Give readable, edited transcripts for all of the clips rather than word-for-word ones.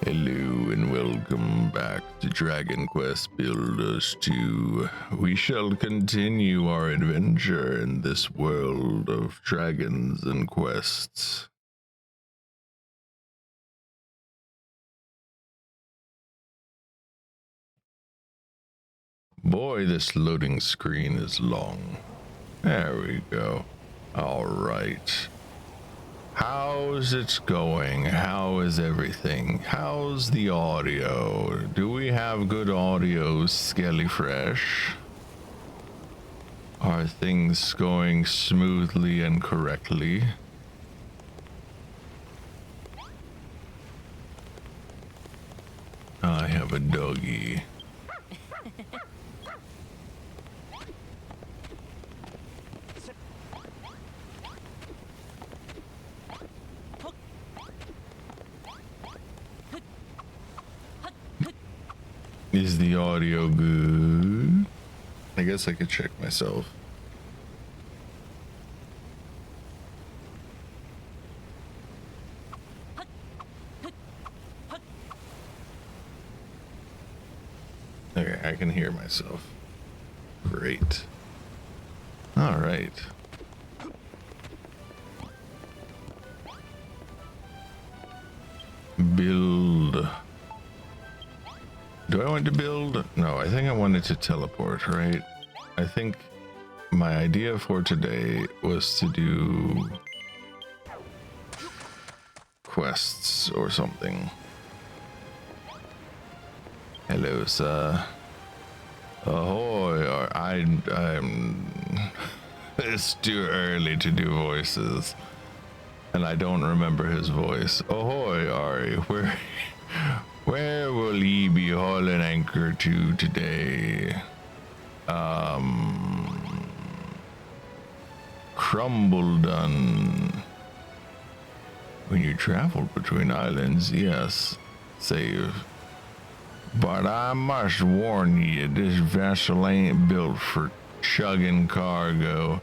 Hello and welcome back to Dragon Quest Builders 2. We shall continue our adventure in this world of dragons and quests. Boy, this loading screen is long. There we go. All right. How's it going? How is everything? How's the audio? Do we have good audio, Skelly Fresh? Are things going smoothly and correctly? I have a doggy. Is the audio good? I guess I could check myself. Okay, I can hear myself. Great. All right. Build. Do I want to build? No, I think I wanted to teleport, right? I think my idea for today was to do quests or something. Hello, sir. Ahoy! I'm. It's too early to do voices, and I don't remember his voice. Ahoy, Ari! Where will ye be hauling anchor to today? Khrumbul-Dun. When you travel between islands, yes, save. But I must warn you, this vessel ain't built for chugging cargo.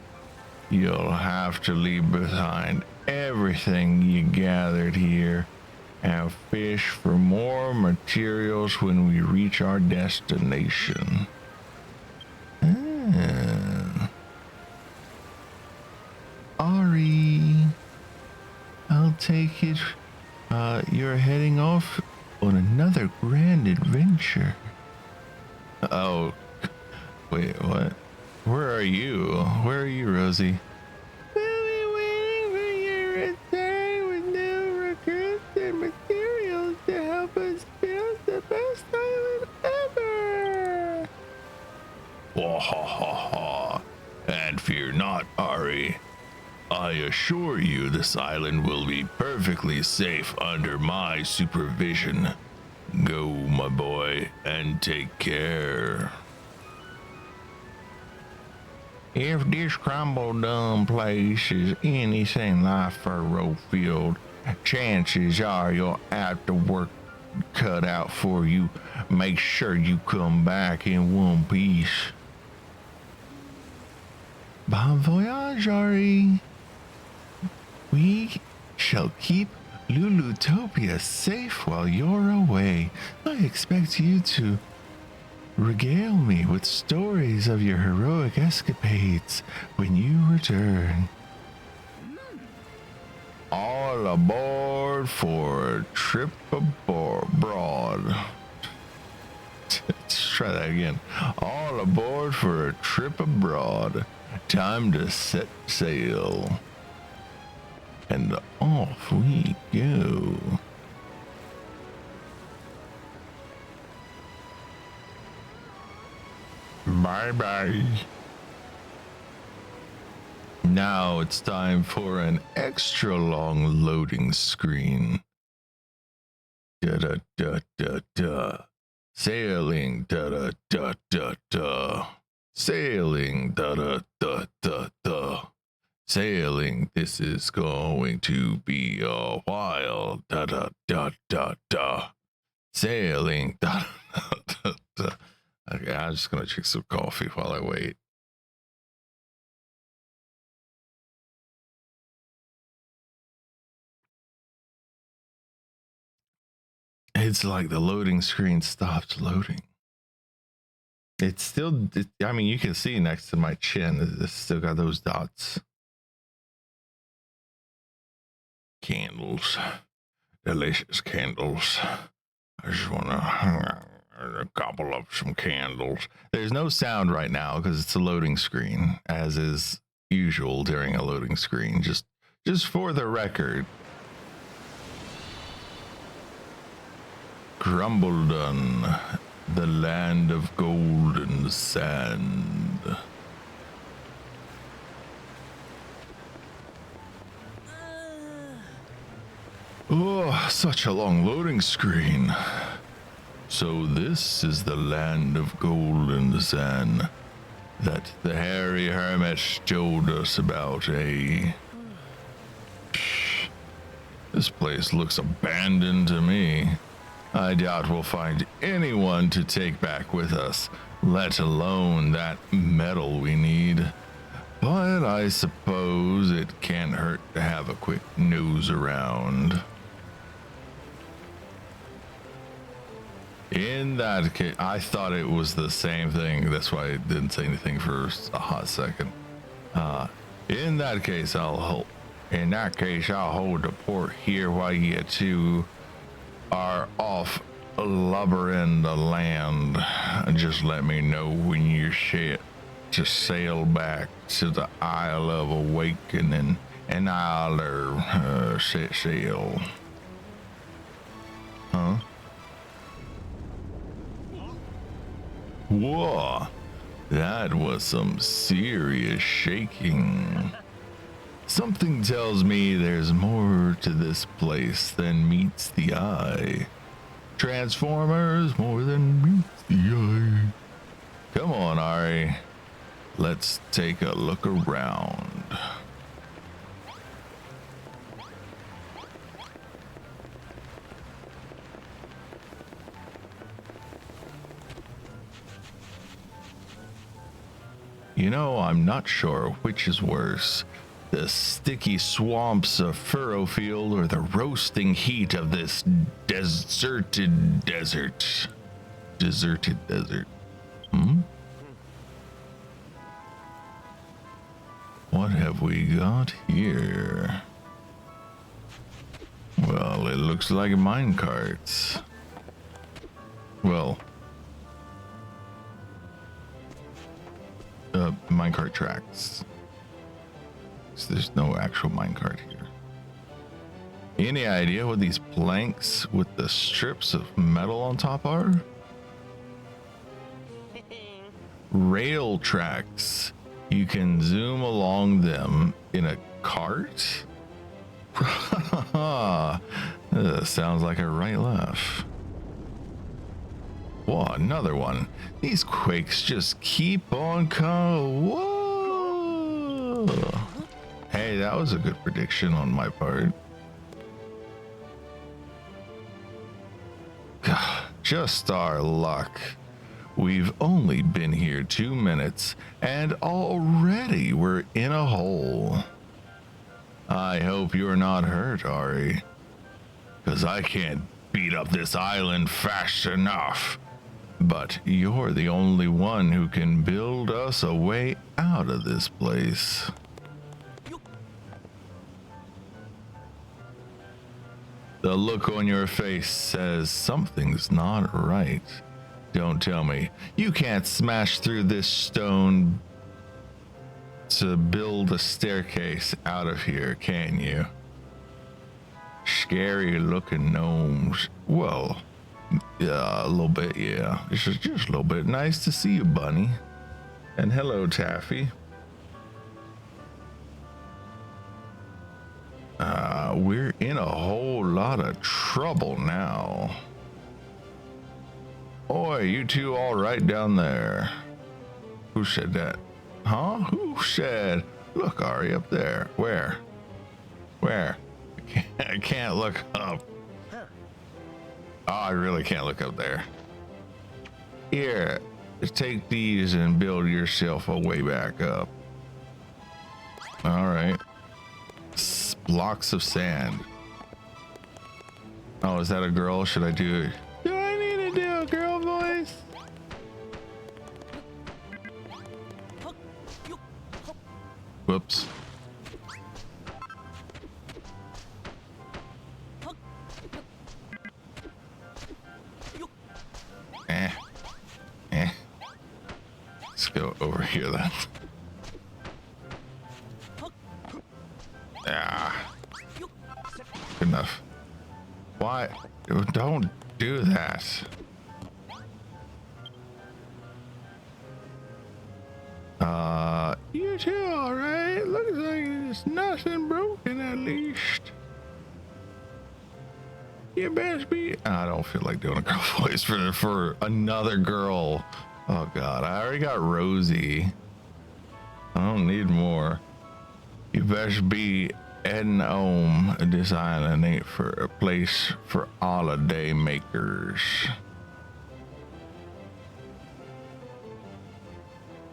You'll have to leave behind everything you gathered here and fish for more materials when we reach our destination. Ari, I'll take it. You're heading off on another grand adventure. Oh, wait, what? Where are you? Where are you, Rosie? We'll be waiting for your return with new recruits and materials to help us build the best island ever. Ha ha ha ha. And fear not, Ari. I assure you this island will be perfectly safe under my supervision. Go, my boy, and take care. If this Khrumbul-Dun place is anything like Furrow Field, chances are you'll have the work cut out for you. Make sure you come back in one piece. Bon voyage, Ari. We shall keep Lulutopia safe while you're away. I expect you to regale me with stories of your heroic escapades when you return. All aboard for a trip abroad. Let's try that again. All aboard for a trip abroad. Time to set sail. And off we go. Bye-bye. Now it's time for an extra long loading screen. Da-da-da-da-da. Sailing, da-da-da-da-da. Sailing, da-da-da-da-da. Sailing, this is going to be a while. Da-da-da-da-da. Sailing, da-da-da-da. Okay, I'm just gonna drink some coffee while I wait. It's like the loading screen stops loading. It's still, I mean, you can see next to my chin, it's still got those dots. Candles. Delicious candles. I just want to gobble up some candles. There's no sound right now because it's a loading screen, as is usual during a loading screen. Just for the record. Khrumbul-Dun, the land of golden sand. Oh, such a long loading screen. So this is the land of golden sand that the hairy hermit told us about, eh? This place looks abandoned to me. I doubt we'll find anyone to take back with us, let alone that metal we need. But I suppose it can't hurt to have a quick nose around. In that case, I thought it was the same thing. That's why I didn't say anything for a hot second. In that case, I'll hold the port here while you two are off lubbering the land. Just let me know when you're set to sail back to the Isle of Awakening, and I'll set sail. Huh? Whoa, that was some serious shaking. Something tells me there's more to this place than meets the eye. Transformers, more than meets the eye. Come on, Ari. Let's take a look around. You know, I'm not sure which is worse. The sticky swamps of Furrowfield or the roasting heat of this deserted desert. Deserted desert. What have we got here? Well, it looks like minecarts. Well, minecart tracks. So there's no actual minecart here. Any idea what these planks with the strips of metal on top are? Rail tracks. You can zoom along them in a cart? Sounds like a right laugh. Whoa, another one. These quakes just keep on coming. Whoa! Hey, that was a good prediction on my part. God, just our luck. We've only been here 2 minutes, and already we're in a hole. I hope you're not hurt, Ari, because I can't beat up this island fast enough. But you're the only one who can build us a way out of this place. The look on your face says something's not right. Don't tell me you can't smash through this stone to build a staircase out of here, can you? Scary looking gnomes. Well, yeah, a little bit, yeah. Just a little bit. Nice to see you, Bunny. And hello, Taffy. We're in a whole lot of trouble now. Oi, you two all right down there? Who said that? Huh? Who said? Look, Ari, up there. Where? Where? I can't look up. Oh, I really can't look up there. Here, just take these and build yourself a way back up. All right. Blocks of sand. Oh, is that a girl? Should I do it? Do I need to do a girl voice? Whoops. Let's go over here then. Ah. Good enough. Why? Don't do that. You too, alright? Looks like there's nothing broken at least. You best be. I don't feel like doing a girl voice for another girl. Oh god, I already got Rosie. I don't need more. You best be heading home. This island ain't for a place for holiday makers.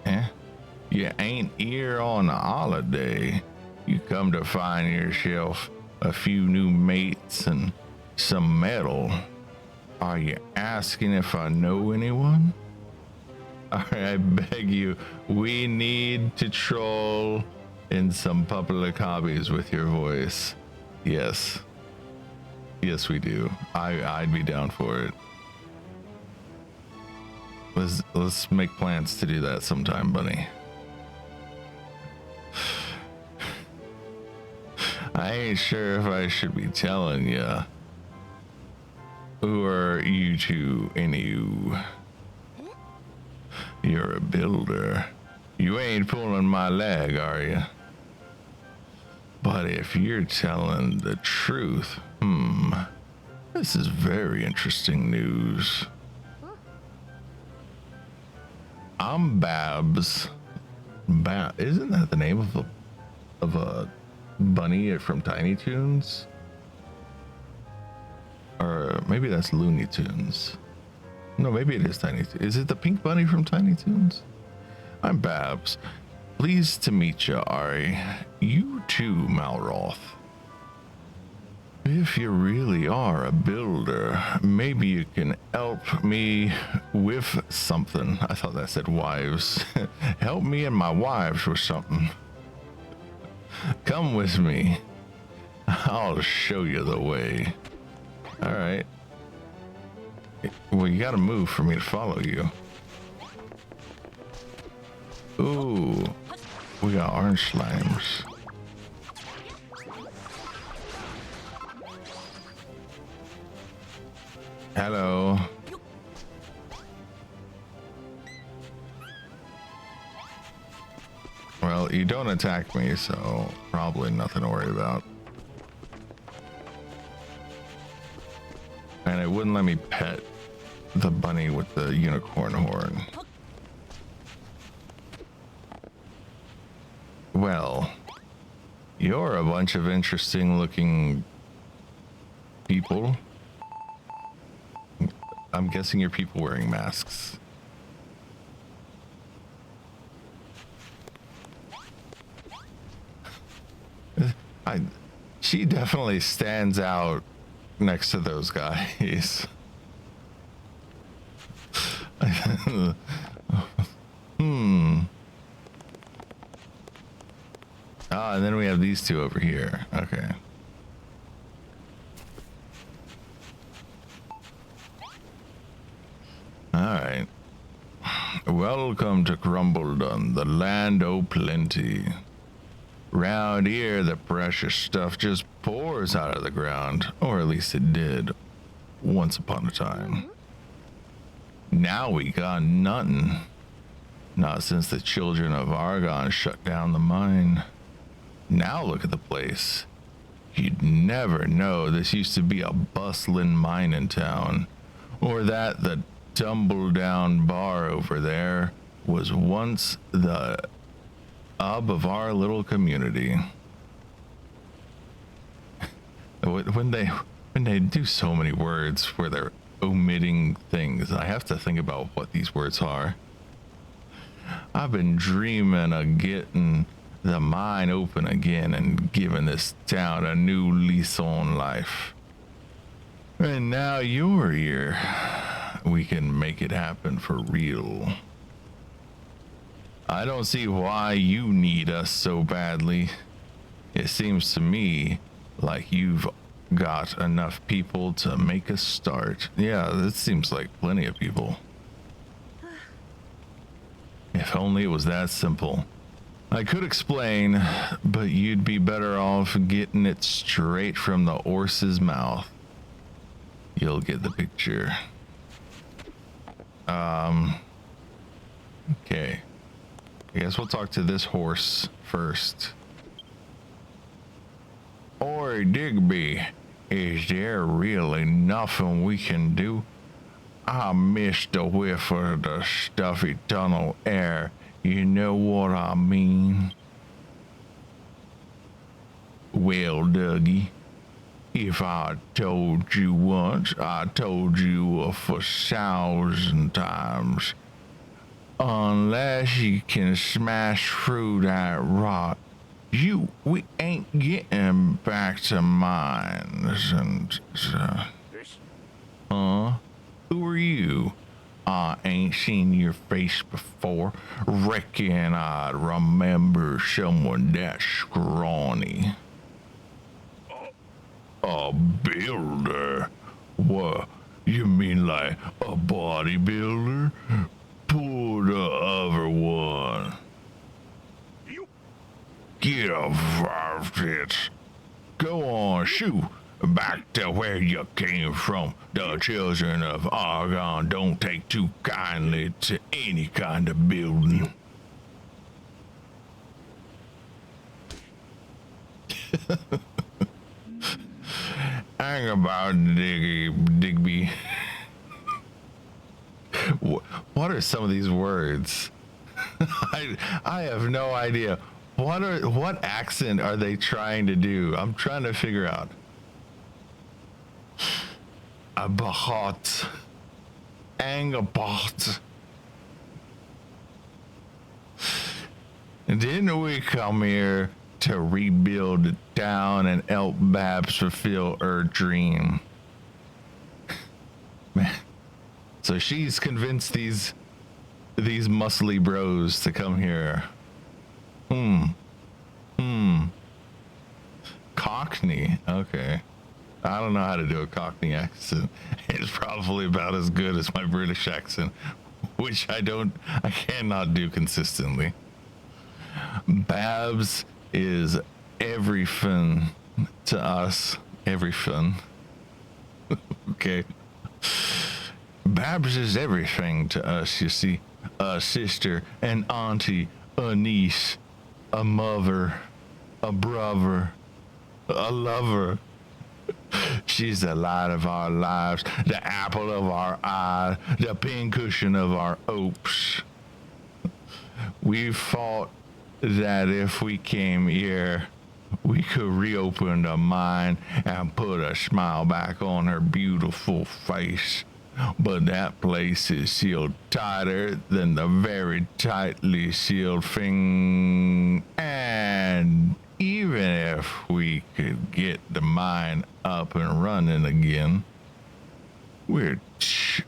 Eh? You ain't here on a holiday. You come to find yourself a few new mates and some metal. Are you asking if I know anyone? Alright, I beg you, we need to troll in some public hobbies with your voice. Yes. Yes, we do. I'd be down for it. Let's make plans to do that sometime, bunny. I ain't sure if I should be telling ya. Who are you two, anywho? You're a builder. You ain't pulling my leg, are you? But if you're telling the truth, this is very interesting news. I'm Babs. Isn't that the name of a bunny from Tiny Toons? Or maybe that's Looney Tunes. No, maybe it is Tiny Toons. Is it the pink bunny from Tiny Toons? I'm Babs. Pleased to meet you, Ari. You too, Malroth. If you really are a builder, maybe you can help me with something. I thought that said wives. Help me and my wives with something. Come with me. I'll show you the way. All right. Well, you gotta move for me to follow you. Ooh, we got orange slimes. Hello. Well, you don't attack me, so probably nothing to worry about. And it wouldn't let me pet the bunny with the unicorn horn. Well, you're a bunch of interesting looking people. I'm guessing you're people wearing masks. She definitely stands out next to those guys. Ah, and then we have these two over here. Okay. Alright. Welcome to Khrumbul-Dun, the land o' plenty. Round here, the precious stuff just pours out of the ground, or at least it did, once upon a time. Now we got nothing. Not since the children of Argon shut down the mine. Now look at the place. You'd never know this used to be a bustling mining town, or that the tumble-down bar over there was once the hub of our little community. When they do so many words where they're omitting things, I have to think about what these words are. I've been dreaming of getting the mine open again and giving this town a new lease on life. And now you're here. We can make it happen for real. I don't see why you need us so badly. It seems to me like you've got enough people to make a start. Yeah, this seems like plenty of people. If only it was that simple. I could explain, but you'd be better off getting it straight from the horse's mouth. You'll get the picture. Okay. I guess we'll talk to this horse first. Oi, Digby, is there really nothing we can do? I missed the whiff of the stuffy tunnel air. You know what I mean? Well, Dougie, if I told you once, I told you 1,000 times. Unless you can smash through that rock, we ain't getting back to mines and who are you? I ain't seen your face before. Reckon I'd remember someone that scrawny. A builder? What? You mean like a bodybuilder? Pull the other one. Get off it. Go on, shoot. Back to where you came from. The children of Argon don't take too kindly to any kind of building. Hang about, Digby. What are some of these words? I have no idea. What accent are they trying to do? I'm trying to figure out. Abahat. Angabot. Didn't we come here to rebuild the town and help Babs fulfill her dream? Man. So she's convinced these muscly bros to come here. Cockney. Okay. I don't know how to do a Cockney accent. It's probably about as good as my British accent, which I cannot do consistently. Babs is everything to us. Everything. Okay. Babs is everything to us, you see. A sister, an auntie, a niece, a mother, a brother, a lover. She's the light of our lives, the apple of our eye, the pincushion of our hopes. We thought that if we came here, we could reopen the mine and put a smile back on her beautiful face. But that place is sealed tighter than the very tightly sealed thing. And even if we could get the mine up and running again, we're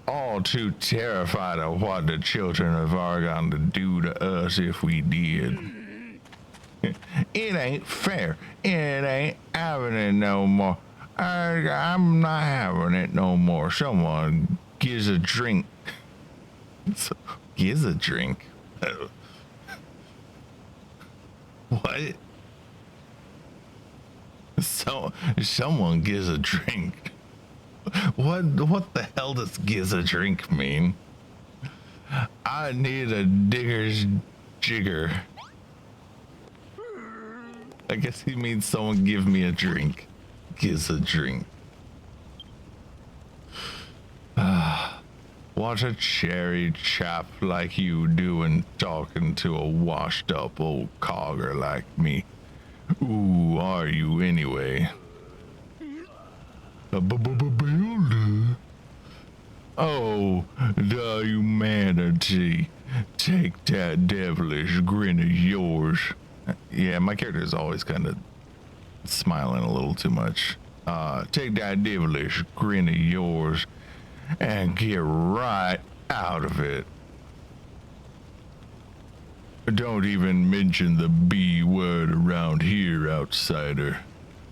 all too terrified of what the children of Argon to do to us if we did. It ain't fair. It ain't having it no more. I'm not having it no more. Someone gives a drink. Gives a drink? What? Someone gives a drink. What the hell does gives a drink mean? I need a digger's jigger. I guess he means someone give me a drink. Gives a drink. What a cherry chap like you doing talking to a washed up old cogger like me. Who are you anyway? A builder? Oh, the humanity. Take that devilish grin of yours. Yeah, my character is always kind of smiling a little too much. Take that devilish grin of yours and get right out of it. Don't even mention the B word around here, outsider.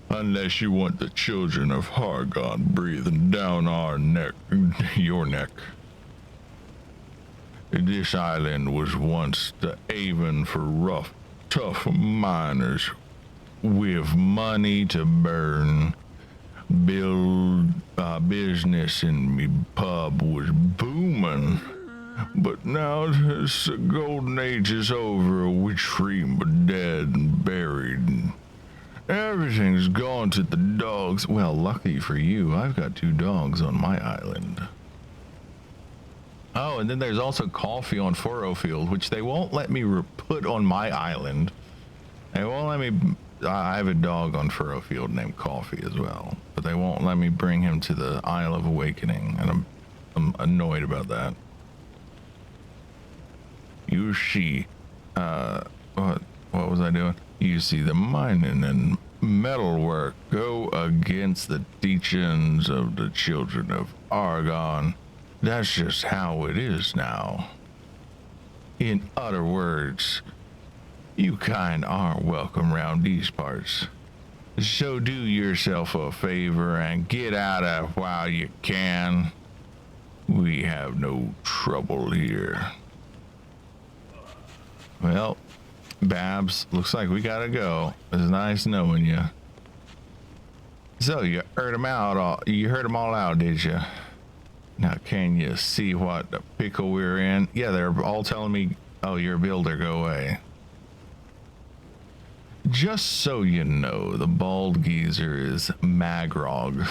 Unless you want the children of Hargon breathing down our neck, your neck. This island was once the haven for rough, tough miners with money to burn. Build business in me pub was booming, but now the golden age is over. We dream but dead and buried. And everything's gone to the dogs. Well, lucky for you, I've got 2 dogs on my island. Oh, and then there's also coffee on Furrowfield, which they won't let me put on my island. They won't let me. I have a dog on Furrowfield named Coffee as well, but they won't let me bring him to the Isle of Awakening, and I'm annoyed about that. You see, what was I doing? You see, the mining and metalwork go against the teachings of the children of Argon. That's just how it is now. In other words, you kind aren't welcome round these parts. So do yourself a favor and get out of while you can. We have no trouble here. Well, Babs, looks like we gotta go. It's nice knowing you. So you heard them out. You heard them all out, did you? Now, can you see what the pickle we're in? Yeah, they're all telling me, "Oh, you're a builder. Go away." Just so you know, the bald geezer is Magrog.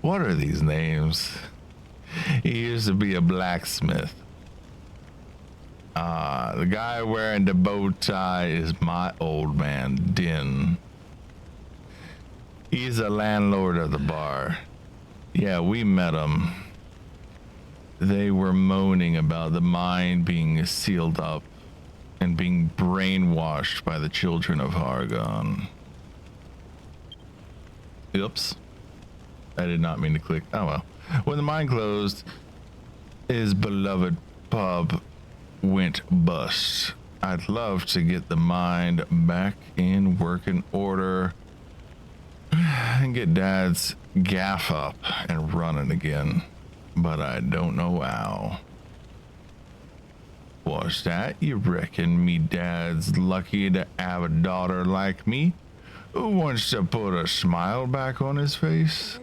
What are these names? He used to be a blacksmith. The guy wearing the bow tie is my old man, Din. He's a landlord of the bar. Yeah, we met him. They were moaning about the mine being sealed up and being brainwashed by the children of Hargon. Oops. I did not mean to click. Oh well. When the mine closed, his beloved pub went bust. I'd love to get the mine back in working order and get Dad's gaff up and running again, but I don't know how. What's that? You reckon me dad's lucky to have a daughter like me who wants to put a smile back on his face?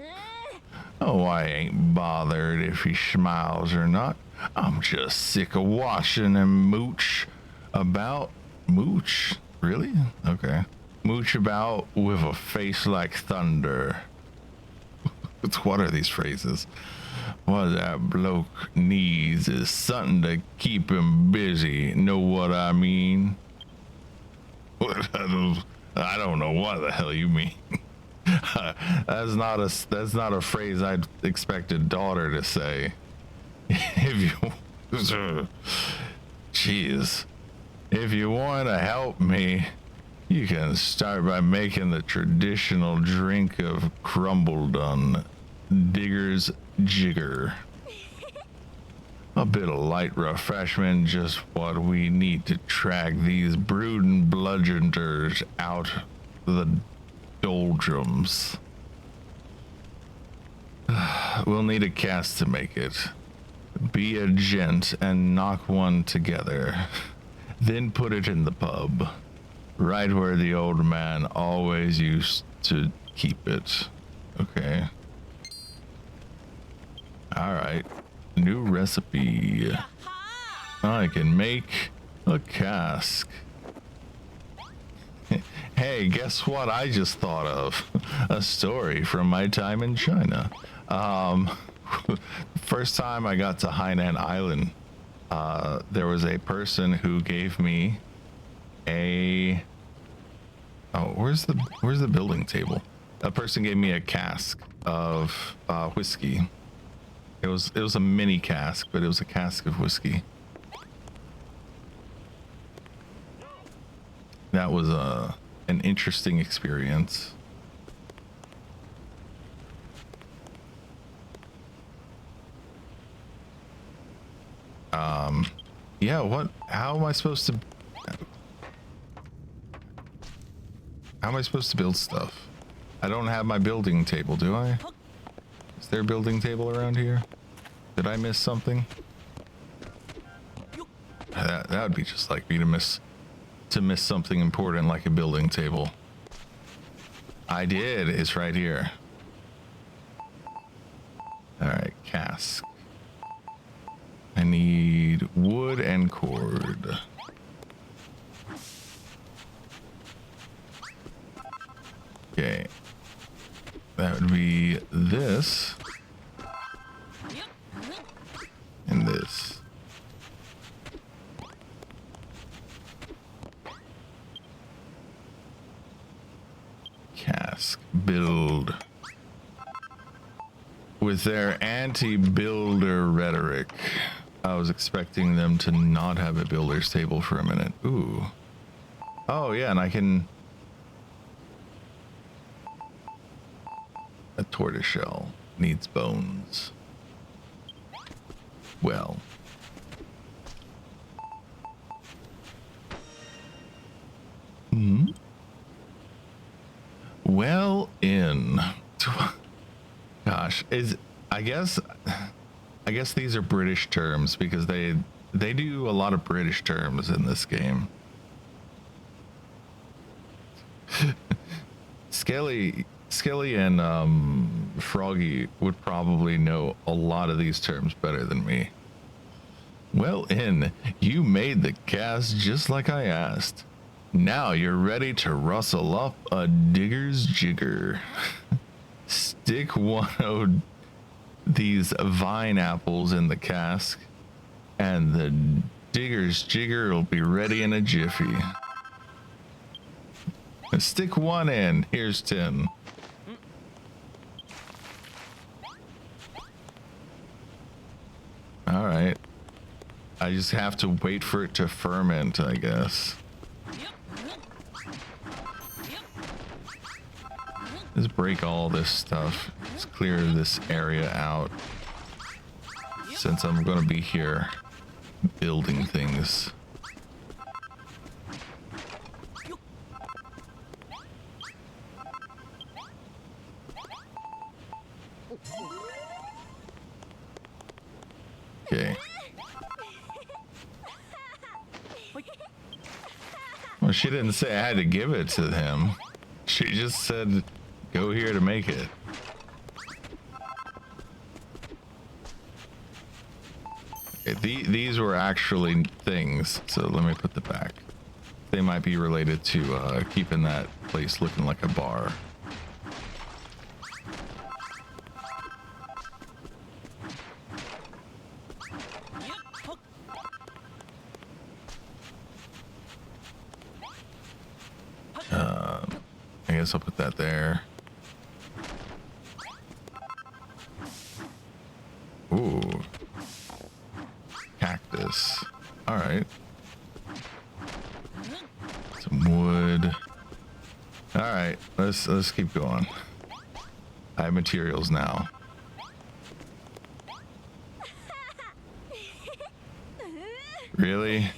Oh, I ain't bothered if he smiles or not. I'm just sick of watching him mooch about. Mooch? Really? Okay. Mooch about with a face like thunder. What are these phrases? What that bloke needs is something to keep him busy. Know what I mean? I don't know what the hell you mean. That's not a phrase I'd expect a daughter to say. If you, jeez, if you want to help me, you can start by making the traditional drink of Khrumbul-Dun, Digger's Jigger. A bit of light refreshment, just what we need to track these brooding bludgeoners out the doldrums. We'll need a cast to make it. Be a gent and knock one together. Then put it in the pub. Right where the old man always used to keep it. Okay. Alright. New recipe. I can make a cask. Hey, guess what I just thought of? A story from my time in China. First time I got to Hainan Island, there was a person who gave me a... Oh, where's the building table? A person gave me a cask of whiskey. It was a mini cask, but it was a cask of whiskey. That was an interesting experience. Yeah, what? How am I supposed to build stuff? I don't have my building table, do I? Is there a building table around here? Did I miss something? That would be just like me to miss something important like a building table. I did. It's right here. All right, cask. I need wood and cord. Okay. That would be this. And this. Cask. Build. With their anti-builder rhetoric, I was expecting them to not have a builder's table for a minute. Ooh. Oh, yeah, and I can... A tortoiseshell needs bones. Well. Hmm? Well in. Gosh, I guess these are British terms because they do a lot of British terms in this game. Skelly and Froggy would probably know a lot of these terms better than me. Well in, you made the cast just like I asked. Now you're ready to rustle up a digger's jigger. Stick one of these vine apples in the cask, and the digger's jigger will be ready in a jiffy. Stick one in. Here's 10. All right. I just have to wait for it to ferment, I guess. Let's break all this stuff. Let's clear this area out. Since I'm going to be here building things. Okay. Well, she didn't say I had to give it to him. She just said, go here to make it. Okay, these were actually things, so let me put them back. They might be related to keeping that place looking like a bar. I guess I'll put that there. Ooh. Cactus. All right. Some wood. All right, let's keep going. I have materials now. Really?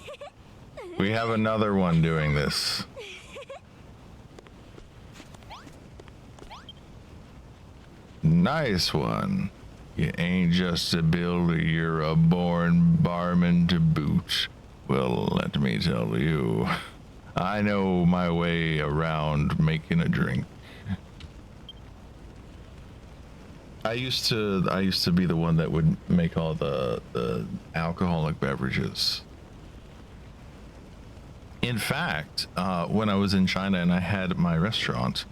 We have another one doing this. Nice one. You ain't just a builder, you're a born barman to boot. Well, let me tell you, I know my way around making a drink. I used to be the one that would make all the alcoholic beverages. In fact, when I was in China and I had my restaurant,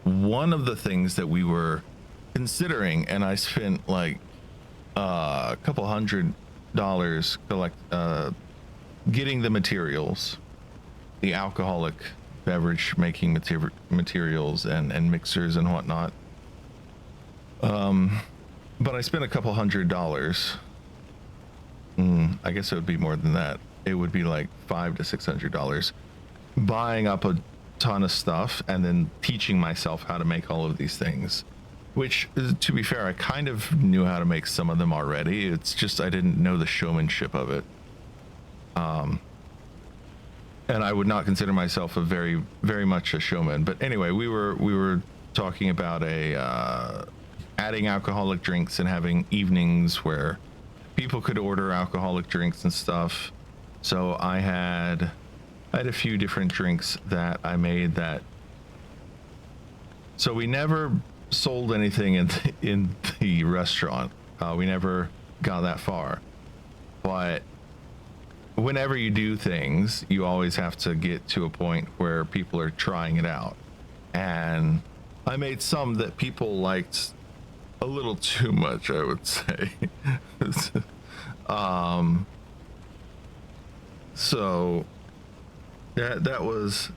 one of the things that we were considering, and I spent like a couple $100 getting the materials, the alcoholic beverage making materials and mixers and whatnot. But I spent a couple $100. I guess it would be more than that. It would be like $500 to $600 buying up ton of stuff and then teaching myself how to make all of these things, which, to be fair, I kind of knew how to make some of them already. It's just I didn't know the showmanship of it. And I would not consider myself a very much a showman. But anyway, we were talking about adding alcoholic drinks and having evenings where people could order alcoholic drinks and stuff. So I had a few different drinks that I made that. So we never sold anything in the restaurant. We never got that far. But whenever you do things, you always have to get to a point where people are trying it out. And I made some that people liked a little too much, I would say. So that was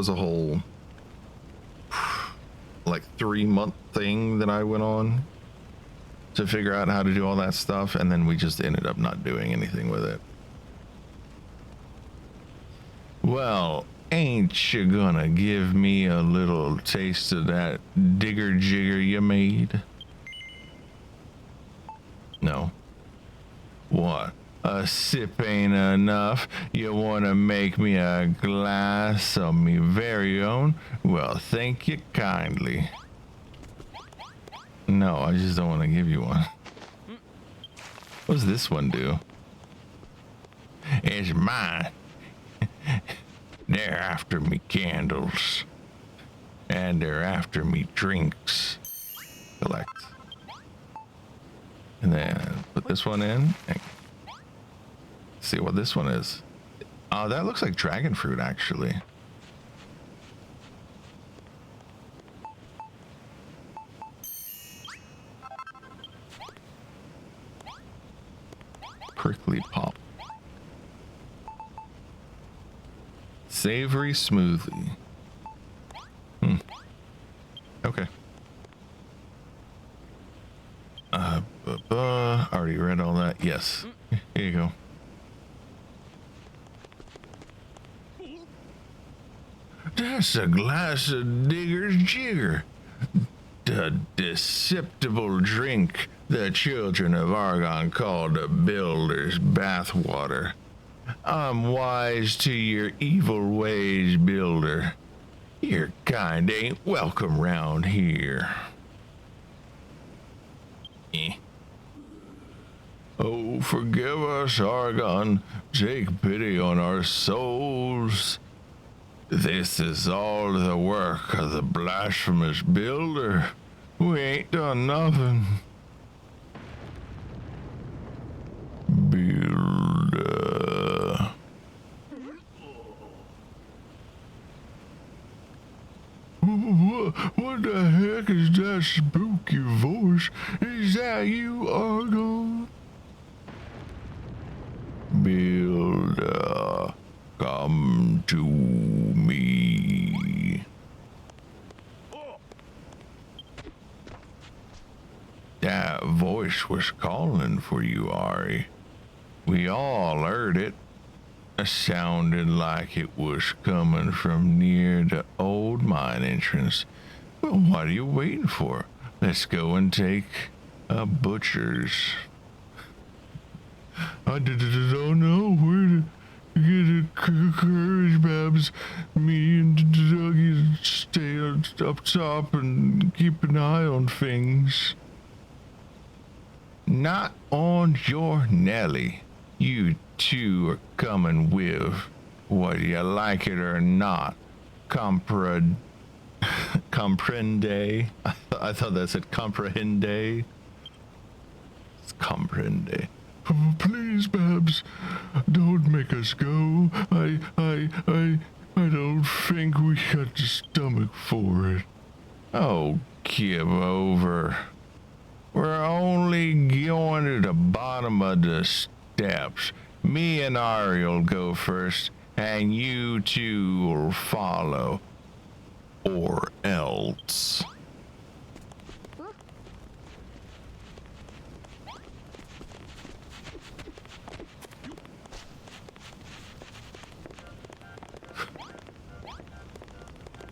a whole like 3-month thing that I went on to figure out how to do all that stuff, and then we just ended up not doing anything with it. Well, ain't you gonna give me a little taste of that digger jigger you made? No. What? A sip ain't enough? You wanna make me a glass of me very own? Well, thank you kindly. No, I just don't want to give you one. What does this one do? It's mine. They're after me candles. And they're after me drinks. Collect. And then put this one in. And see what this one is. Oh, that looks like dragon fruit, actually. Prickly pop. Savory smoothie. Okay. Already read all that. Yes. Here you go. That's a glass of Digger's Jigger. The deceptible drink the children of Argon call the builder's bathwater. I'm wise to your evil ways, builder. Your kind ain't welcome round here. Oh, forgive us, Argon. Take pity on our souls. This is all the work of the blasphemous builder. We ain't done nothing. Builder. What the heck is that spooky voice? Is that you, Argon? Builder, come to me. That voice was calling for you, Ari. We all heard it. It sounded like it was coming from near the old mine entrance. Well, what are you waiting for? Let's go and take a butcher's. I don't know where to get courage, Babs. Me and Dougie stay up top and keep an eye on things. Not on your Nelly. You two are coming with, whether you like it or not. Comprende? I thought that said comprehende. It's comprende. Please, Babs, don't make us go. I don't think we got the stomach for it. Oh, give over. We're only going to the bottom of the steps. Me and Ari'll go first, and you two will follow. Or else.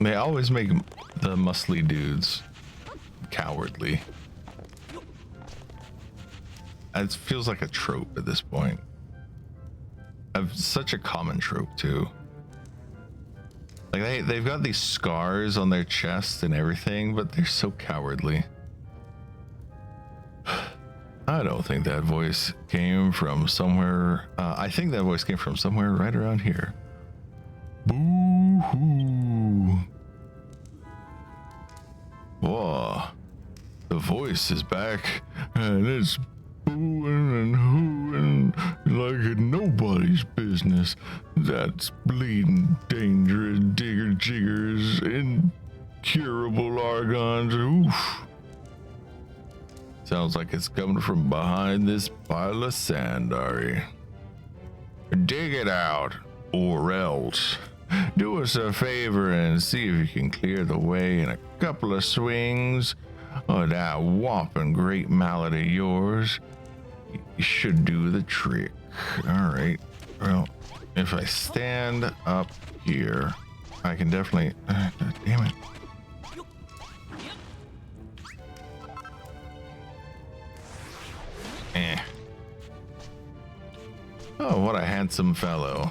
They always make the muscly dudes cowardly. It feels like a trope at this point. Such a common trope too. Like they've got these scars on their chest and everything, but they're so cowardly. I don't think that voice came from somewhere. I think that voice came from somewhere right around here. Boo-hoo. Whoa. The voice is back and it's booing and hooing like it's nobody's business. That's bleeding, dangerous, digger jiggers, incurable argons. Oof. Sounds like it's coming from behind this pile of sand, Ari. Dig it out, or else. Do us a favor and see if you can clear the way in a couple of swings. Oh, that whopping great mallet of yours. You should do the trick. Alright. Well, if I stand up here, I can definitely... damn it. Eh. Oh, what a handsome fellow.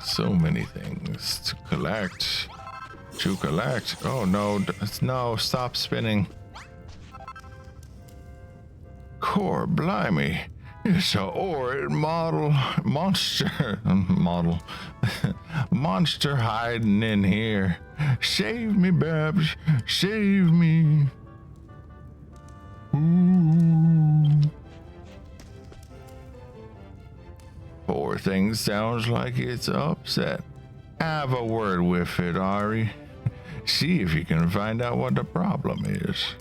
So many things to collect. Oh no, no, stop spinning. Core blimey, it's a horrid monster monster hiding in here. Save me, Babs, save me. Ooh. Poor thing sounds like it's upset. Have a word with it, Ari. See if you can find out what the problem is.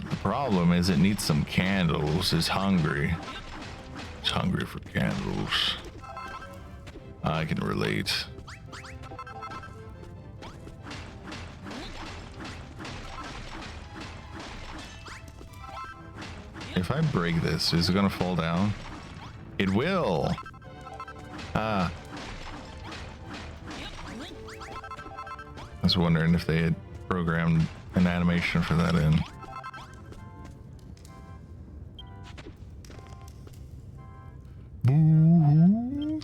The problem is it needs some candles. It's hungry. It's hungry for candles. I can relate. If I break this, is it gonna fall down? It will. I was wondering if they had programmed an animation for that in. Boo!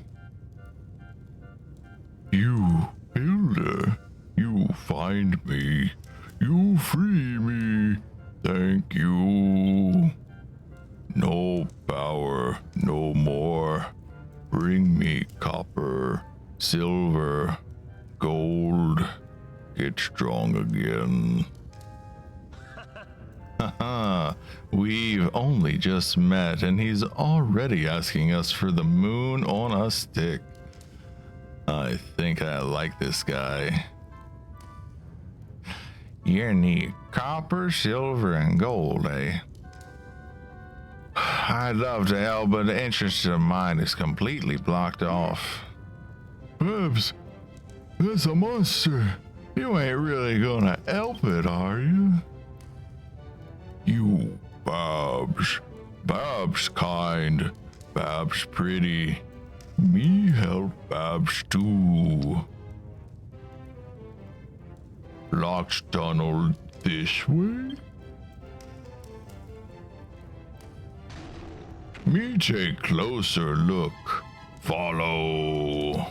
You builder, you find me, you free me. Thank you. No power, no more. Bring me copper, silver, gold. Get strong again. Haha, we've only just met and he's already asking us for the moon on a stick. I think I like this guy. You need copper, silver, and gold, eh? I'd love to help, but the entrance to mine is completely blocked off. Babs, that's a monster. You ain't really gonna help it, are you? You, Babs. Babs kind. Babs pretty. Me help Babs too. Locked tunnel this way? Me take closer look. Follow.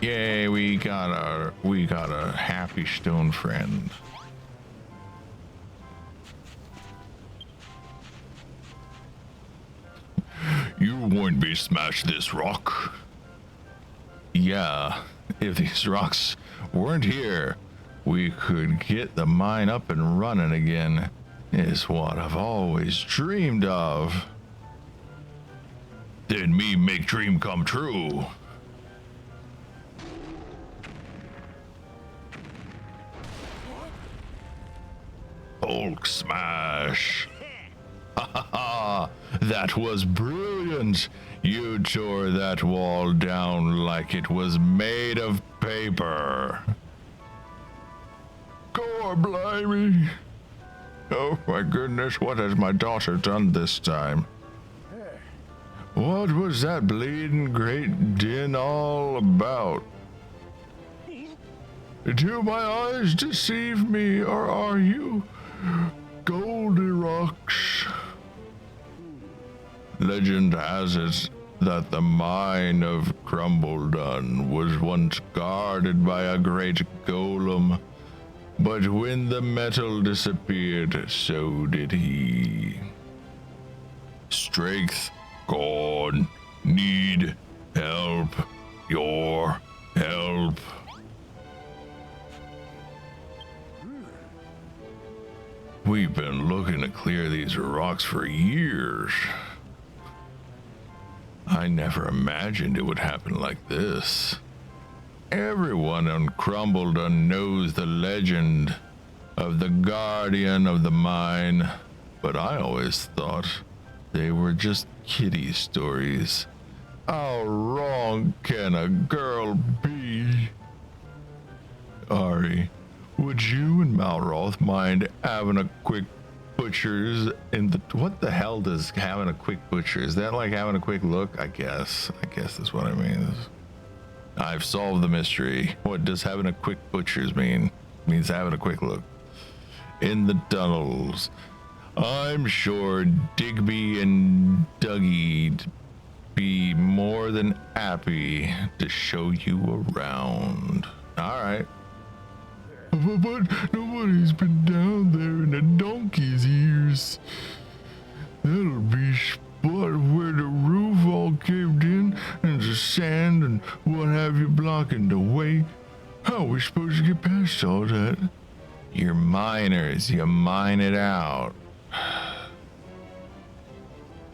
Yay, we got a happy stone friend. You won't be smash this rock. Yeah, if these rocks weren't here, we could get the mine up and running again. Is what I've always dreamed of. Then me make dream come true. Hulk smash. Ha ha ha! That was brilliant. You tore that wall down like it was made of paper. God blimey. Oh my goodness, what has my daughter done this time? What was that bleeding great din all about? Do my eyes deceive me, or are you Goldilocks? Legend has it that the mine of Khrumbul-Dun was once guarded by a great golem, but when the metal disappeared, so did he. Strength gone. Need help. Your help. We've been looking to clear these rocks for years. I never imagined it would happen like this. Everyone on Khrumbul-Dun knows the legend of the guardian of the mine, but I always thought they were just kiddie stories. How wrong can a girl be? Ari, would you and Malroth mind having a quick butchers in the... What the hell does having a quick butcher? Is that like having a quick look? I guess that's what I mean. I've solved the mystery. What does having a quick butchers mean? It means having a quick look. In the tunnels. I'm sure Digby and Dougie'd be more than happy to show you around. All right. But nobody's been down there in a donkey's years. That'll be spot where the roof all caved in and the sand and what have you blocking the way. How are we supposed to get past all that? You're miners, you mine it out.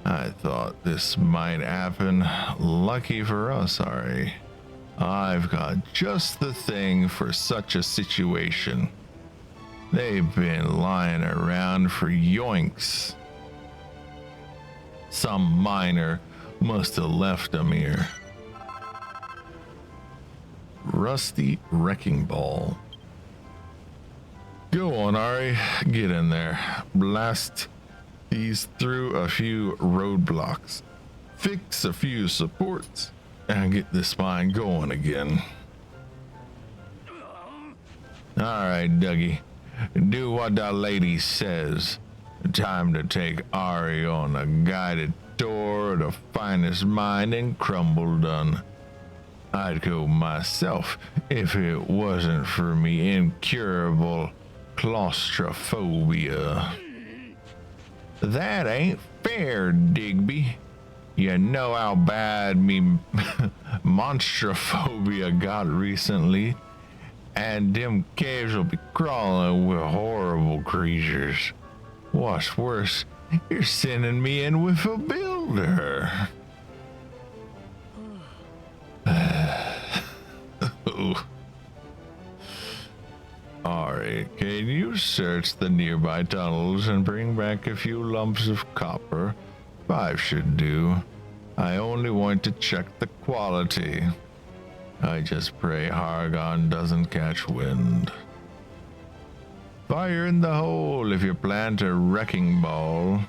I thought this might happen. Lucky for us, Ari. I've got just the thing for such a situation. They've been lying around for yoinks. Some miner must have left them here. Rusty wrecking ball. Go on, Ari. Get in there. Blast these through a few roadblocks. Fix a few supports. And get this mine going again. Alright, Dougie. Do what the lady says. Time to take Ari on a guided tour of the finest mine in Khrumbul-Dun. I'd go myself if it wasn't for me incurable claustrophobia. That ain't fair, Digby. You know how bad me monstrophobia got recently, and them caves will be crawling with horrible creatures. What's worse, you're sending me in with a builder. Alright, can you search the nearby tunnels and bring back a few lumps of copper? 5 should do. I only want to check the quality. I just pray Hargon doesn't catch wind. Fire in the hole if you plant a wrecking ball.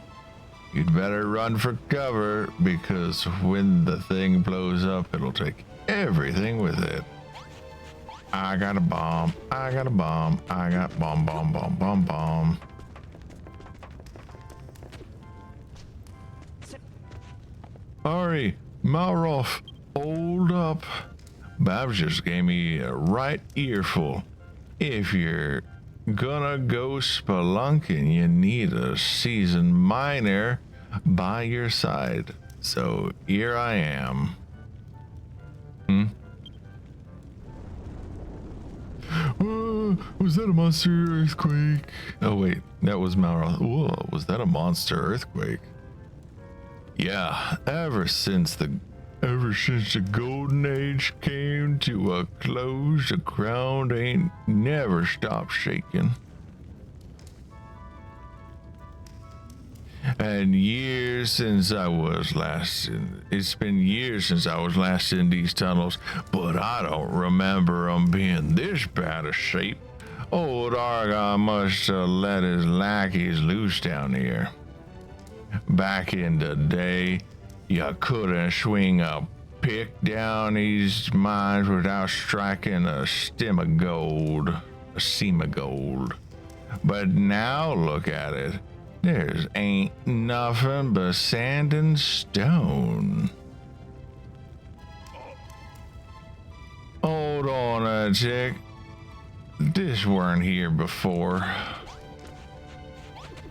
You'd better run for cover, because when the thing blows up, it'll take everything with it. I got a bomb. I got a bomb. I got bomb, bomb, bomb, bomb, bomb. Ari, Malroth, hold up. Babs just gave me a right earful. If you're gonna go spelunking, you need a seasoned miner by your side. So here I am. Was that a monster earthquake? Oh wait, that was Malroth. Whoa, was that a monster earthquake? Yeah, ever since the golden age came to a close, the ground ain't never stopped shaking. And it's been years since I was last in these tunnels, but I don't remember them being this bad a shape. Old Argon must have let his lackeys loose down here. Back in the day, you couldn't swing a pick down these mines without striking a seam of gold. But now look at it. There's ain't nothing but sand and stone. Hold on a tick. This weren't here before.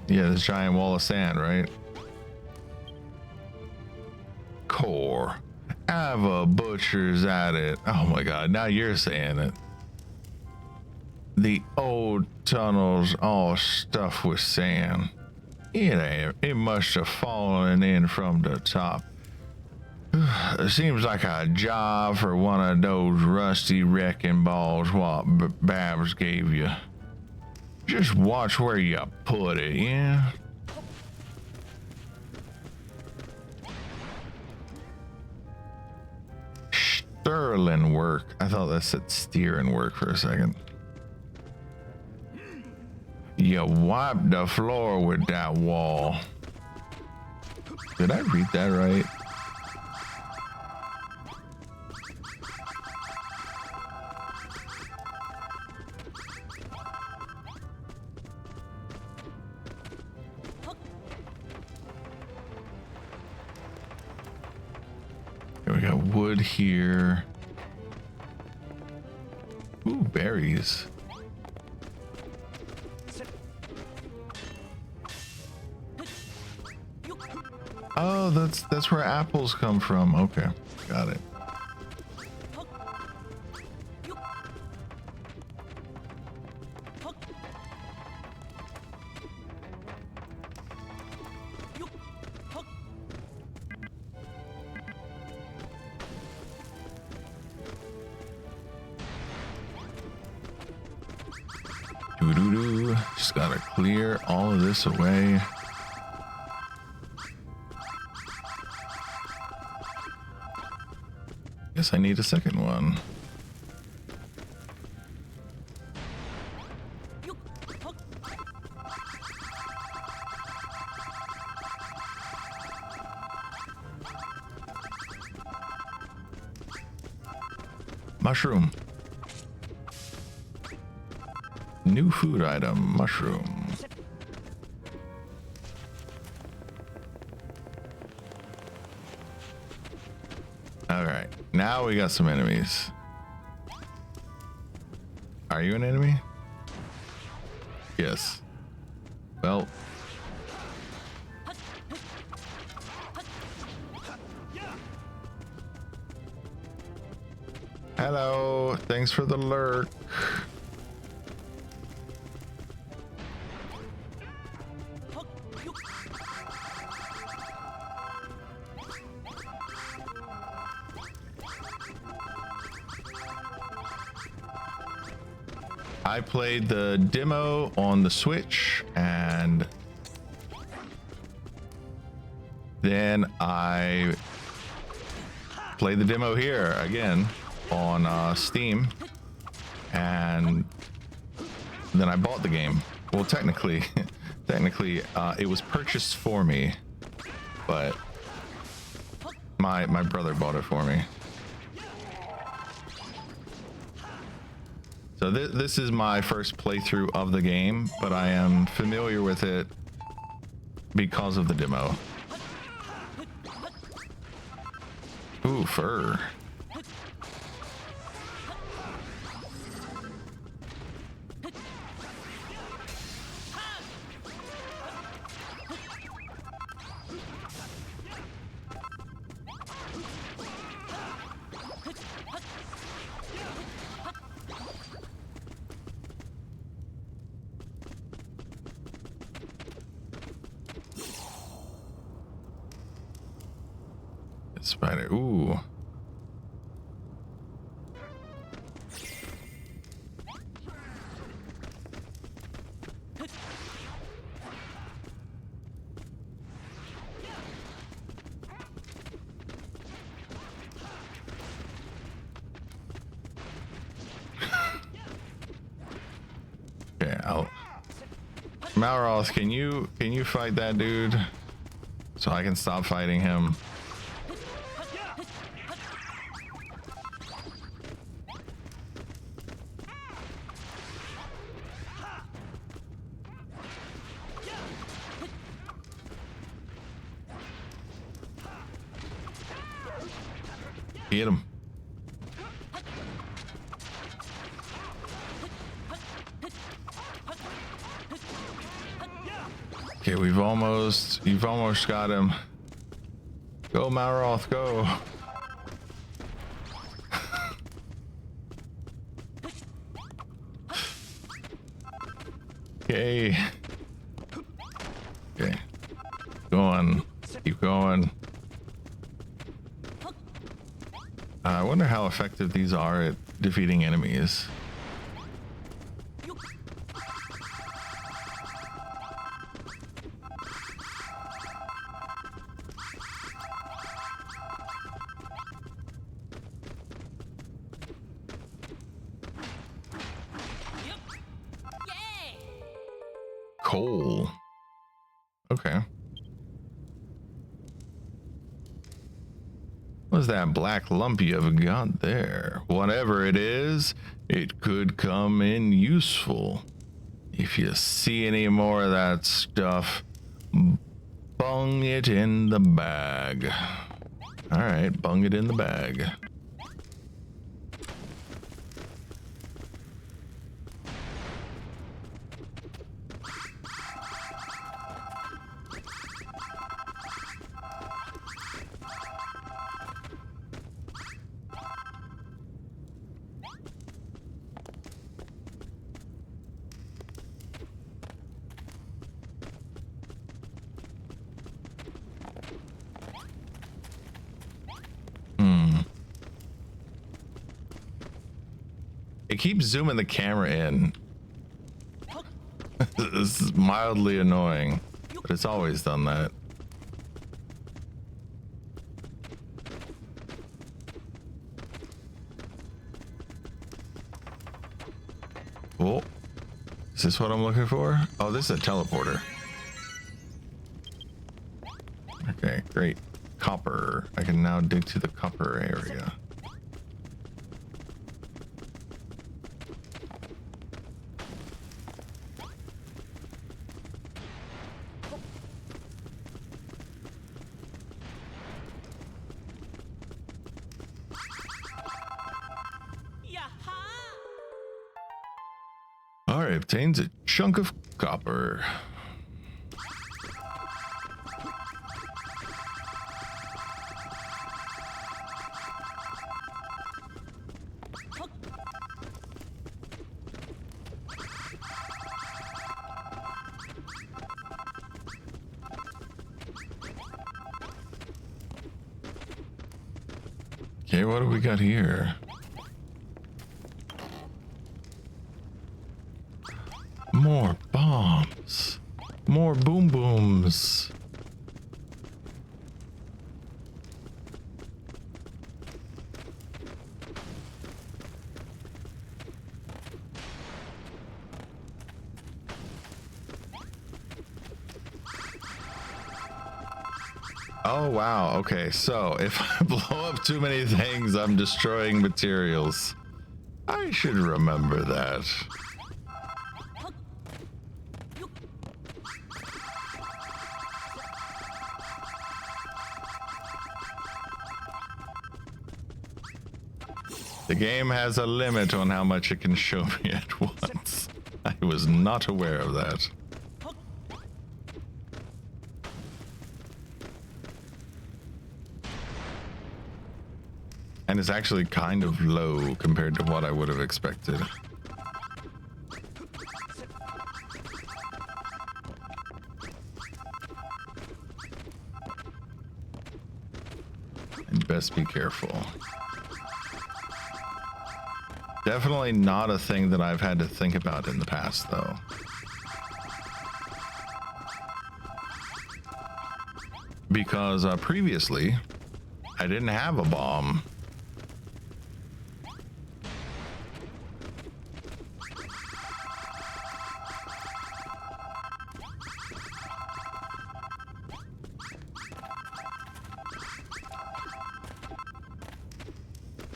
Yeah, this giant wall of sand, right? Core. Ava butchers at it. Oh my god, now you're saying it. The old tunnels all stuffed with sand. It must have fallen in from the top. It seems like a job for one of those rusty wrecking balls what Babs gave you. Just watch where you put it, yeah? Sterling work. I thought that said steering work for a second. You wiped the floor with that wall. Did I read that right? Okay, we got wood here. Ooh, berries. Oh, that's where apples come from. Okay, got it. Doo-doo-doo. Just gotta clear all of this away. Guess I need a second one. Mushroom. New food item, mushroom. All right, now we got some enemies. Are you an enemy? Yes. Well. Hello, thanks for the lurk. I played the demo on the Switch, and then I played the demo here again on Steam, and then I bought the game. Well, technically it was purchased for me, but my brother bought it for me. So this is my first playthrough of the game, but I am familiar with it because of the demo. Ooh, fur. Spider. Ooh. Okay, Malroth, can you fight that dude so I can stop fighting him? Get him. Okay, you've almost got him. Go, Malroth, go. Okay. Okay. Go on. Keep going. I wonder how effective these are at defeating enemies. Coal. Okay. What's that black lump you've got there? Whatever it is, it could come in useful. If you see any more of that stuff, bung it in the bag. All right, bung it in the bag. It keeps zooming the camera in. This is mildly annoying, but it's always done that. Oh, is this what I'm looking for? Oh, this is a teleporter. Okay, great. Copper. I can now dig to the copper area. Alright, obtains a chunk of copper. Okay, what do we got here? More bombs. More boom booms. Oh wow, okay, so if I blow up too many things, I'm destroying materials. I should remember that. The game has a limit on how much it can show me at once. I was not aware of that. And it's actually kind of low compared to what I would have expected. And Just be careful. Definitely not a thing that I've had to think about in the past, though. Because previously, I didn't have a bomb.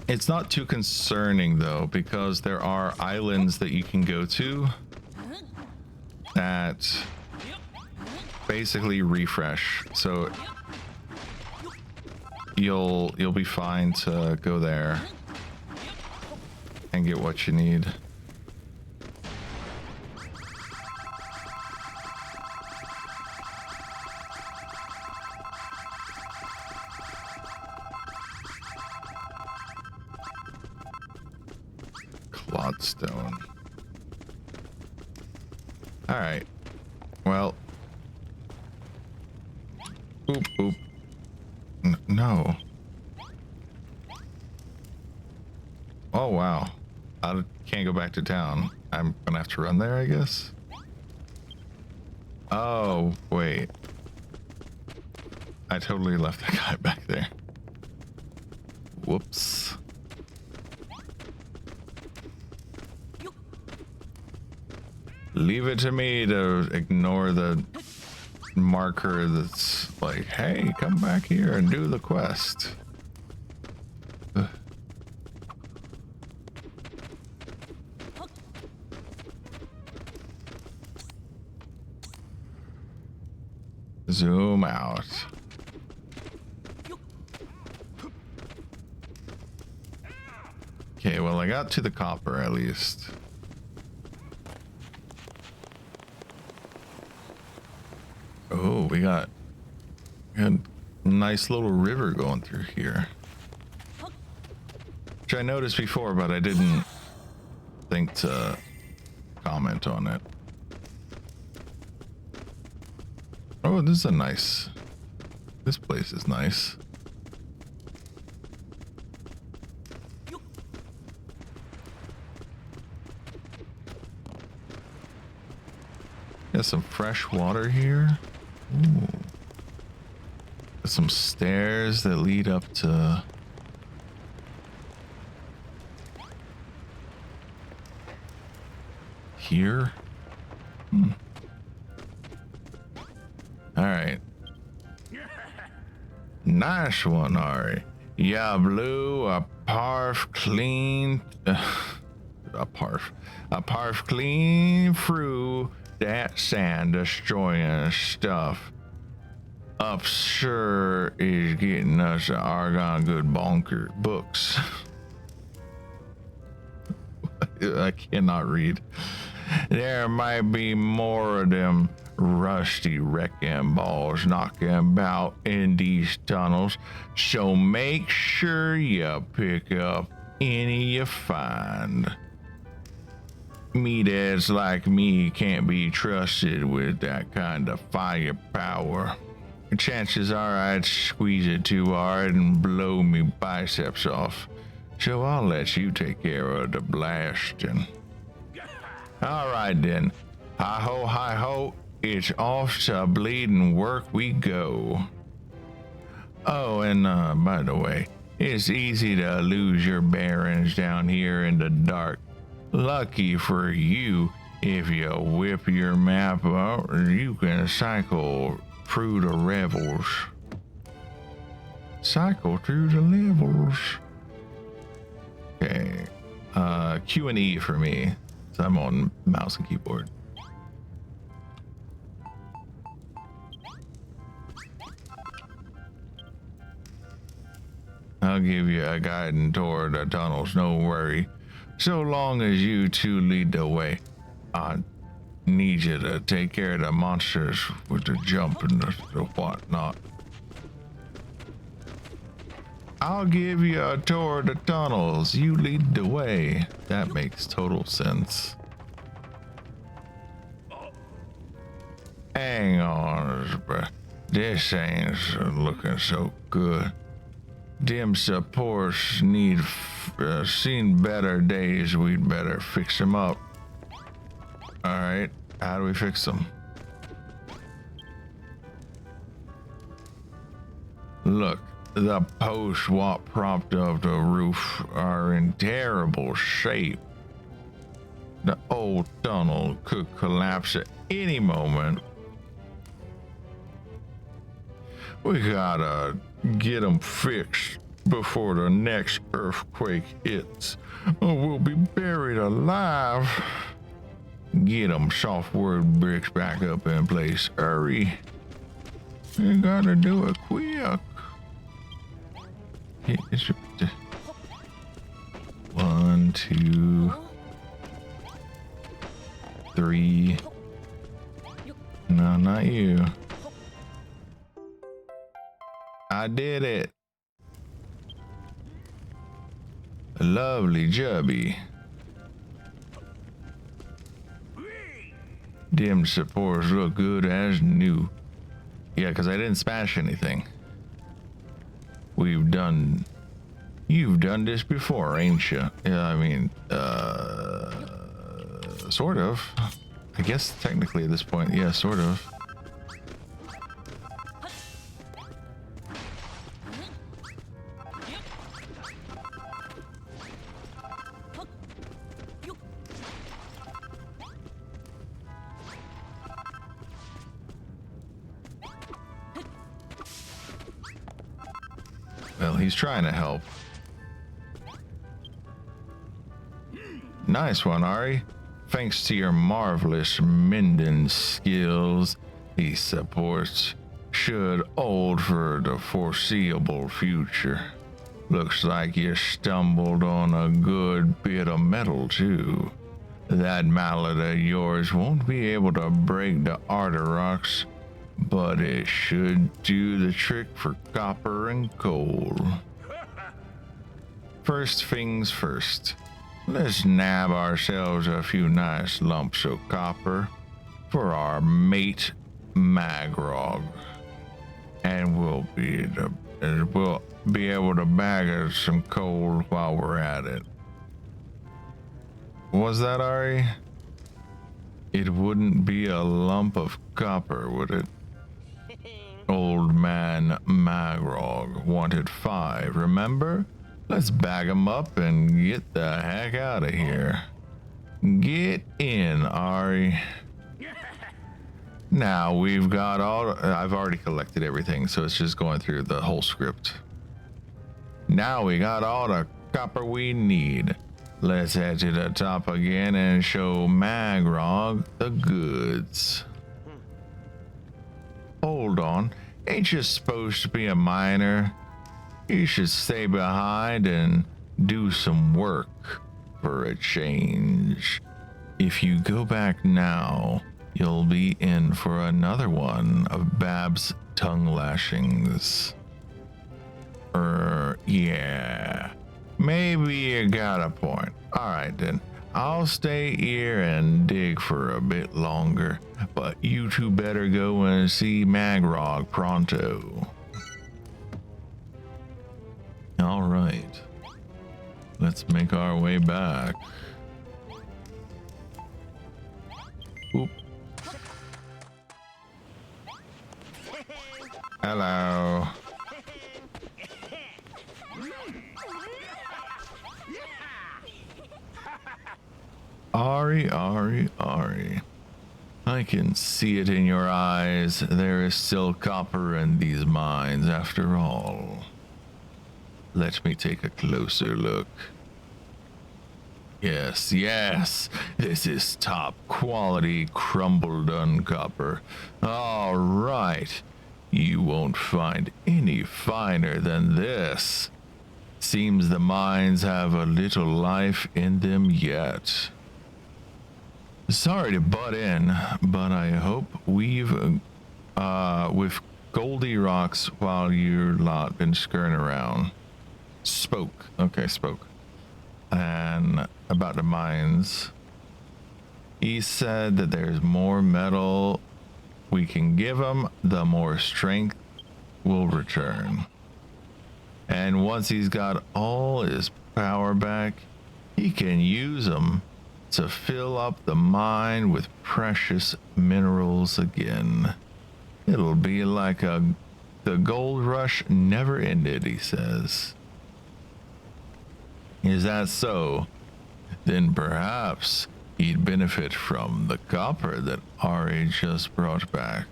It's not too concerning though, because there are islands that you can go to that basically refresh, so you'll be fine to go there and get what you need. Clodstone. All right. Well. Oop, oop. No. Oh, wow. I can't go back to town. I'm gonna have to run there, I guess. Oh, wait. I totally left that guy back there. Whoops. Leave it to me to ignore the marker that's like, hey, come back here and do the quest. Ugh. Zoom out. Okay, well, I got to the copper at least. Oh, we got a nice little river going through here, which I noticed before, but I didn't think to comment on it. Oh, this is a nice, this place is nice. Got some fresh water here. Ooh. Got some stairs that lead up to here. All right. Nice one, Ari. Yeah, blew a parf clean. A parf clean through that sand, destroying stuff. Up sure is getting us a argon good bonker books. I cannot read. There might be more of them rusty wrecking balls knocking about in these tunnels, so make sure you pick up any you find. Meatheads like me can't be trusted with that kind of firepower. Chances are I'd squeeze it too hard and blow me biceps off. So I'll let you take care of the blasting. All right then. Hi-ho, hi-ho. It's off to bleeding work we go. Oh, and by the way, it's easy to lose your bearings down here in the dark. Lucky for you, if you whip your map out, you can cycle through the levels. Cycle through the levels. Okay. Q and E for me. So I'm on mouse and keyboard. I'll give you a guiding tour of the tunnels, no worry. So long as you two lead the way. I need you to take care of the monsters with the jump and the whatnot. I'll give you a tour of the tunnels. You lead the way. That makes total sense. Hang on, bruh. This ain't looking so good. Dim supports need seen better days. We'd better fix them up. All right, how do we fix them? Look, the posts what propped up the roof are in terrible shape. The old tunnel could collapse at any moment. We gotta get them fixed before the next earthquake hits, or we'll be buried alive. Get them software bricks back up in place. Hurry. You gotta do it quick. It's 1, 2, 3. No, not you. I did it. Lovely jubby. Dim supports look good as new. Yeah, because I didn't smash anything. You've done this before, ain't you? Yeah, I mean, sort of. I guess technically at this point, yeah, sort of. Well, he's trying to help. Nice one, Ari. Thanks to your marvelous mending skills, these supports should hold for the foreseeable future. Looks like you stumbled on a good bit of metal, too. That mallet of yours won't be able to break the arter rocks, but it should do the trick for copper and coal. First things first, let's nab ourselves a few nice lumps of copper for our mate Magrog, and we'll be able to bag us some coal while we're at it. Was that Ari? It wouldn't be a lump of copper, would it? Old man Magrog wanted 5, remember? Let's bag him up and get the heck out of here. Get in, Ari. Now we've got all... I've already collected everything, so it's just going through the whole script. Now we got all the copper we need. Let's head to the top again and show Magrog the goods. Hold on, ain't you supposed to be a miner? You should stay behind and do some work for a change. If you go back now, you'll be in for another one of Bab's tongue lashings. Yeah. Maybe you got a point. Alright then. I'll stay here and dig for a bit longer, but you two better go and see Magrog pronto. Alright. Let's make our way back. Oop. Hello. Ari. I can see it in your eyes. There is still copper in these mines after all. Let me take a closer look. Yes, this is top quality Khrumbul-Dun copper. All right, you won't find any finer than this. Seems the mines have a little life in them yet. Sorry to butt in, but I hope we've, with Goldie Rocks while you're lot been skirting around. Spoke. And about the mines. He said that there's more metal we can give him, the more strength will return. And once he's got all his power back, he can use them to fill up the mine with precious minerals again. It'll be like the gold rush never ended, he says. Is that so? Then perhaps he'd benefit from the copper that Ari just brought back.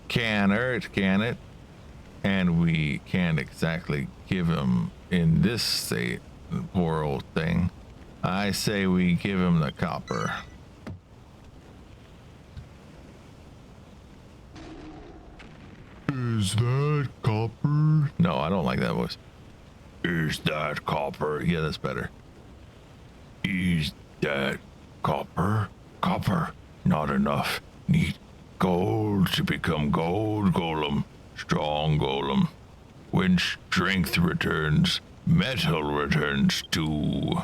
Can't hurt, can it? And we can't exactly give him in this state, poor old thing. I say we give him the copper. Is that copper? No, I don't like that voice. Is that copper? Yeah, that's better. Is that copper? Copper, not enough. Need gold to become gold golem. Strong golem. When strength returns, metal returns too.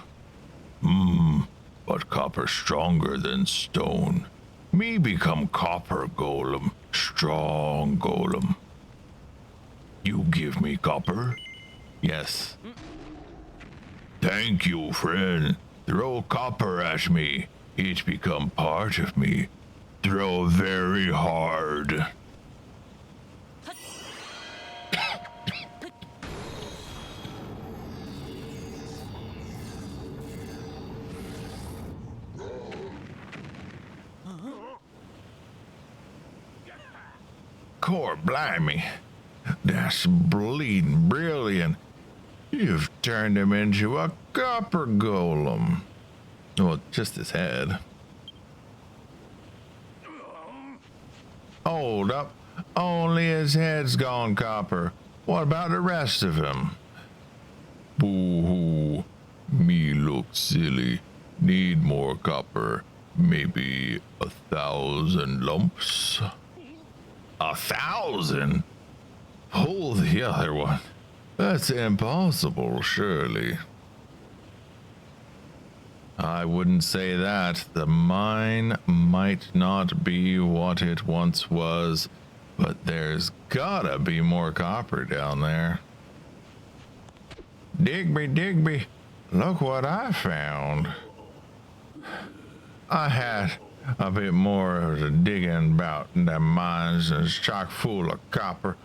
But copper stronger than stone. Me become copper golem. Strong golem. You give me copper? Yes. Thank you, friend. Throw copper at me. It become part of me. Throw very hard. Core blimey. That's bleeding brilliant. You've turned him into a copper golem. Well, just his head. Hold up. Only his head's gone copper. What about the rest of him? Boo-hoo. Me look silly. Need more copper. Maybe 1,000 lumps? 1,000? Pull the other one. That's impossible, surely. I wouldn't say that. The mine might not be what it once was, but there's gotta be more copper down there. Digby, Digby, look what I found. I had a bit more of the digging about in them mines and it's chock full of copper.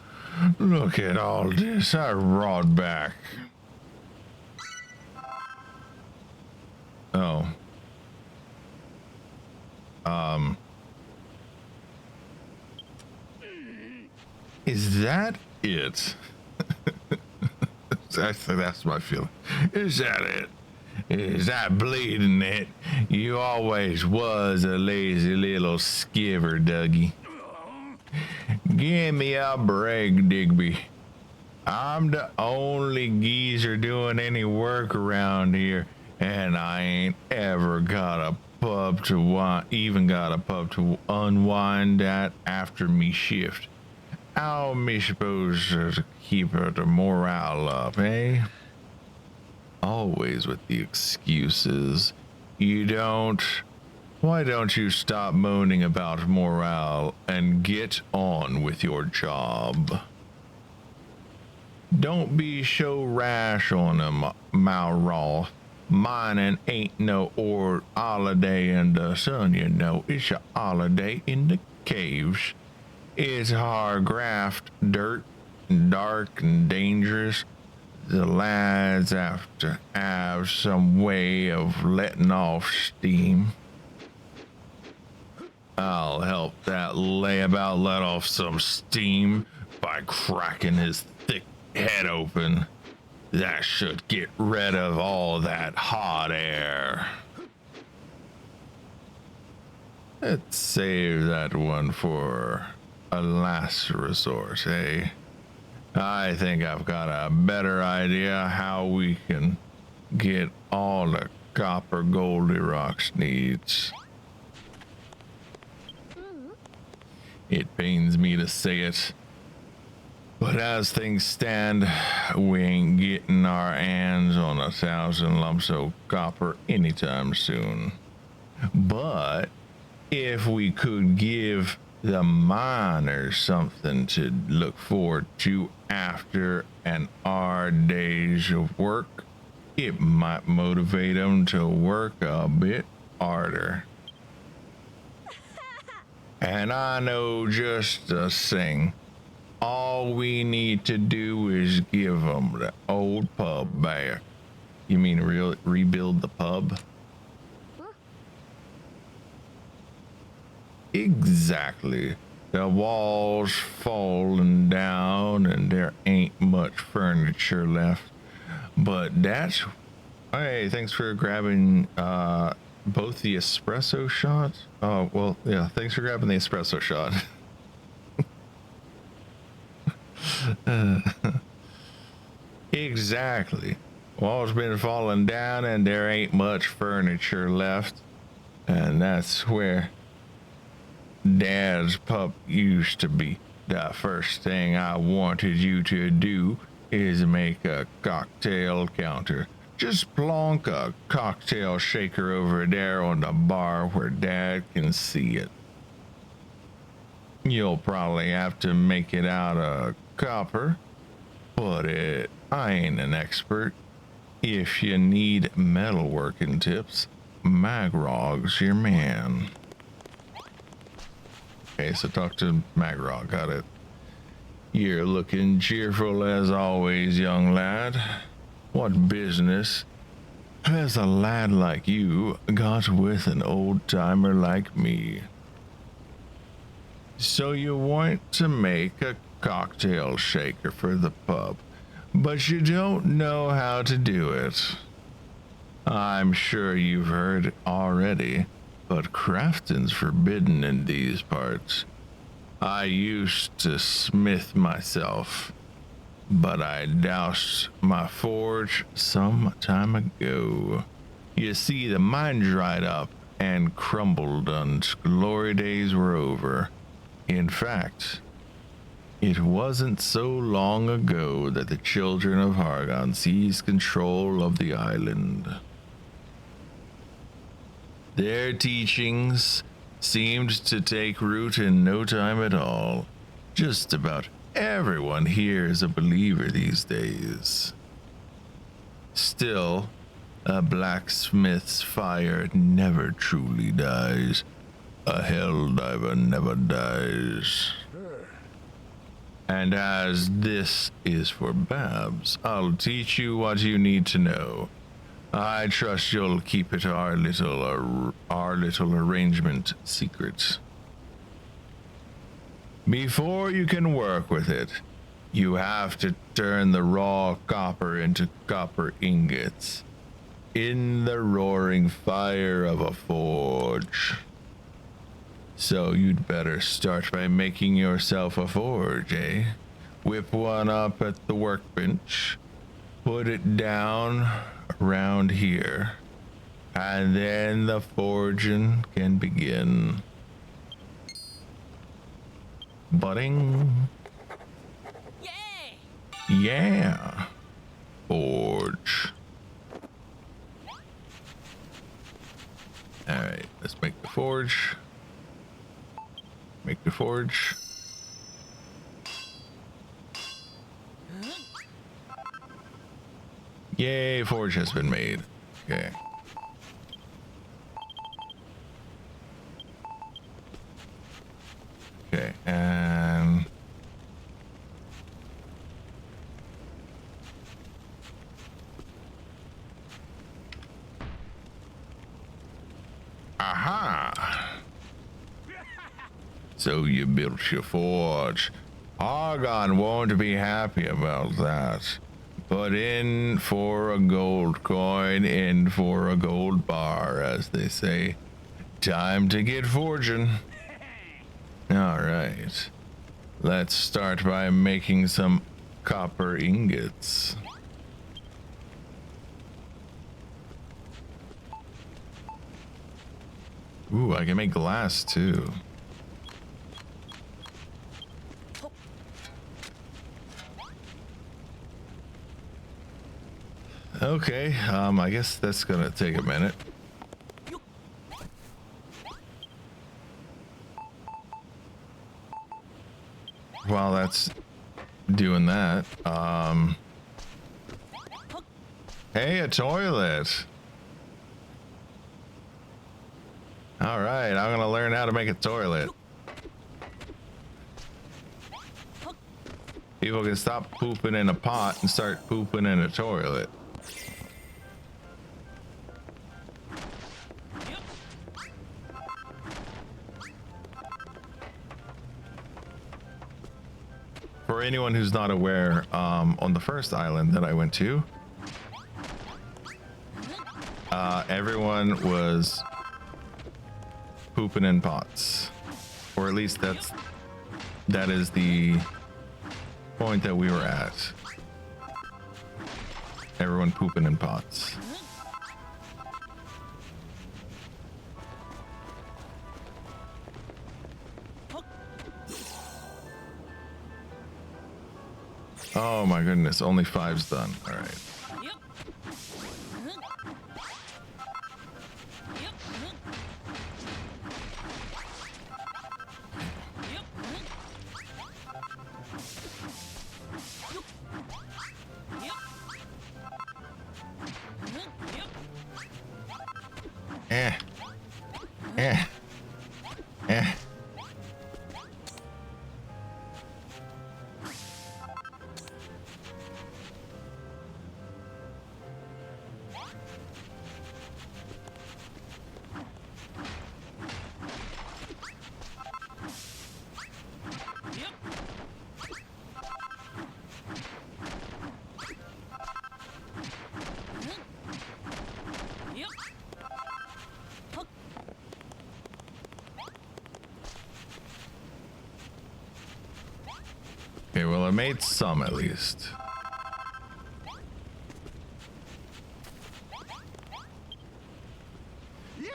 Look at all this I brought back. Oh. Is that it? That's my feeling. Is that it? Is that bleeding it? You always was a lazy little skiver, Dougie. Give me a break, Digby. I'm the only geezer doing any work around here, and I ain't ever got a pub to unwind at after me shift. How am I supposed to keep the morale up, eh? Always with the excuses. Why don't you stop moaning about morale and get on with your job? Don't be so rash on them, Malraw. Mining ain't no holiday in the sun, you know. It's a holiday in the caves. It's hard graft, dirt, and dark and dangerous. The lads have to have some way of letting off steam. I'll help that layabout let off some steam by cracking his thick head open. That should get rid of all that hot air. Let's save that one for a last resort, eh? I think I've got a better idea how we can get all the copper Goldilocks needs. It pains me to say it, but as things stand, we ain't getting our hands on 1,000 lumps of copper anytime soon. But if we could give the mine or something to look forward to after an hard day's of work. It might motivate them to work a bit harder. And I know just the thing. All we need to do is give them the old pub back. You mean rebuild the pub? Exactly. The walls falling down and there ain't much furniture left. But that's... Hey, thanks for grabbing both the espresso shot. Oh, well, yeah, thanks for grabbing the espresso shot. Exactly. Walls been falling down and there ain't much furniture left. And that's where Dad's pub used to be. The first thing I wanted you to do is make a cocktail counter. Just plonk a cocktail shaker over there on the bar where Dad can see it. You'll probably have to make it out of copper, but I ain't an expert. If you need metalworking tips, Magrog's your man. Okay, so talk to Magrog, got it. You're looking cheerful as always, young lad. What business has a lad like you got with an old-timer like me? So you want to make a cocktail shaker for the pub, but you don't know how to do it. I'm sure you've heard already, but crafting's forbidden in these parts. I used to smith myself, but I doused my forge some time ago. You see, the mine dried up and Khrumbul-Dun's glory days were over. In fact, it wasn't so long ago that the children of Hargon seized control of the island. Their teachings seemed to take root in no time at all. Just about everyone here is a believer these days. Still, a blacksmith's fire never truly dies. A helldiver never dies. And as this is for Babs, I'll teach you what you need to know. I trust you'll keep it our little arrangement secret. Before you can work with it, you have to turn the raw copper into copper ingots in the roaring fire of a forge. So you'd better start by making yourself a forge, eh? Whip one up at the workbench, put it down around here, and then the forging can begin. Budding. Yay! Yeah. Forge. Alright, let's make the forge. Make the forge. Yay, forge has been made. Okay. Okay, and aha! So you built your forge. Argon won't be happy about that. Put in for a gold coin, in for a gold bar, as they say. Time to get forging. Alright. Let's start by making some copper ingots. Ooh, I can make glass too. Okay, I guess that's gonna take a minute. while that's doing that, hey, a toilet. All right, I'm gonna learn how to make a toilet. People can stop pooping in a pot and start pooping in a toilet. For anyone who's not aware, on the first island that I went to, everyone was pooping in pots, or at least that is the point that we were at. Everyone pooping in pots. Oh my goodness, only 5's done. All right. Eh. Eh. Eh. Okay, well, I made some at least.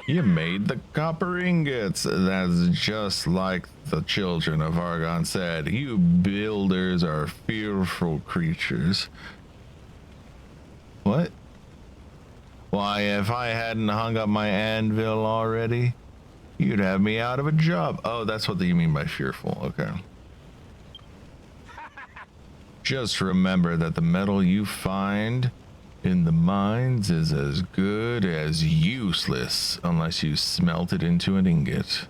You made the copper ingots. That's just like the children of Argon said. You builders are fearful creatures. What? Why, if I hadn't hung up my anvil already, you'd have me out of a job. Oh, that's what you mean by fearful. Okay. Just remember that the metal you find in the mines is as good as useless unless you smelt it into an ingot.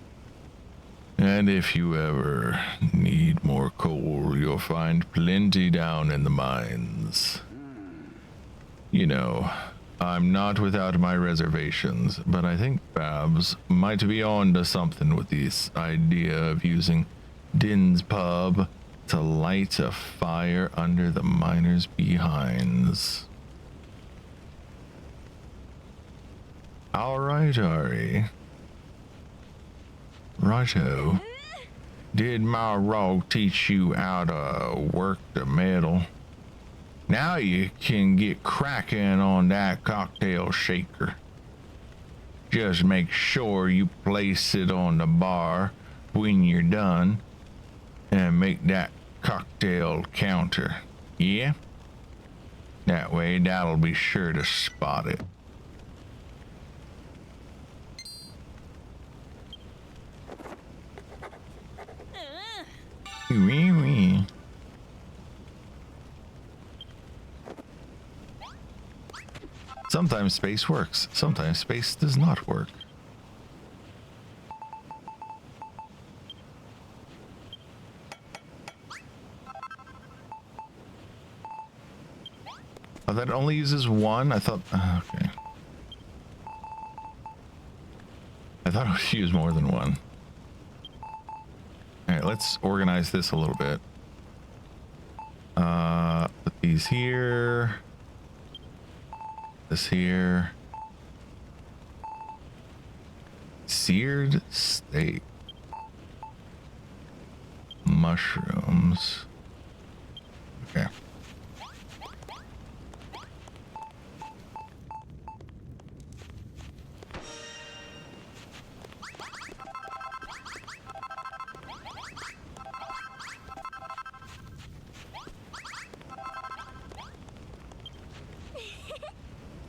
And if you ever need more coal, you'll find plenty down in the mines. You know, I'm not without my reservations, but I think Babs might be on to something with this idea of using Din's pub to light a fire under the miners' behinds. All right, Ari. Righto. Did my rogue teach you how to work the metal? Now you can get cracking on that cocktail shaker. Just make sure you place it on the bar when you're done and make that cocktail counter. Yeah? That way that'll be sure to spot it. Wee wee. Sometimes space works, sometimes space does not work. Oh, that only uses one? I thought, okay. I thought it would use more than one. All right, let's organize this a little bit. Put these here. This here. Seared steak. Mushrooms. Okay.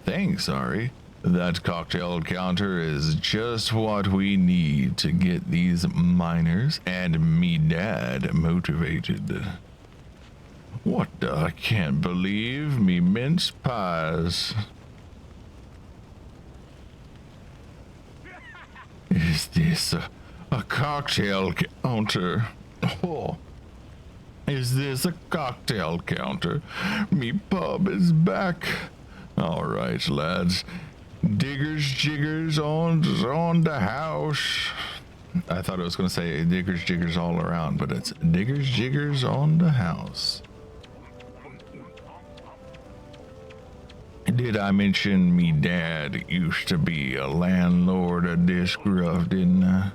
Thanks, Ari. That cocktail counter is just what we need to get these miners and me dad motivated. What the? I can't believe me mince pies. Is this a cocktail counter? Oh. Is this a cocktail counter? Me pub is back. All right, lads. Diggers jiggers on the house. I thought it was going to say diggers jiggers all around, but it's diggers jiggers on the house. Did I mention me dad used to be a landlord of this gruff, didn't I?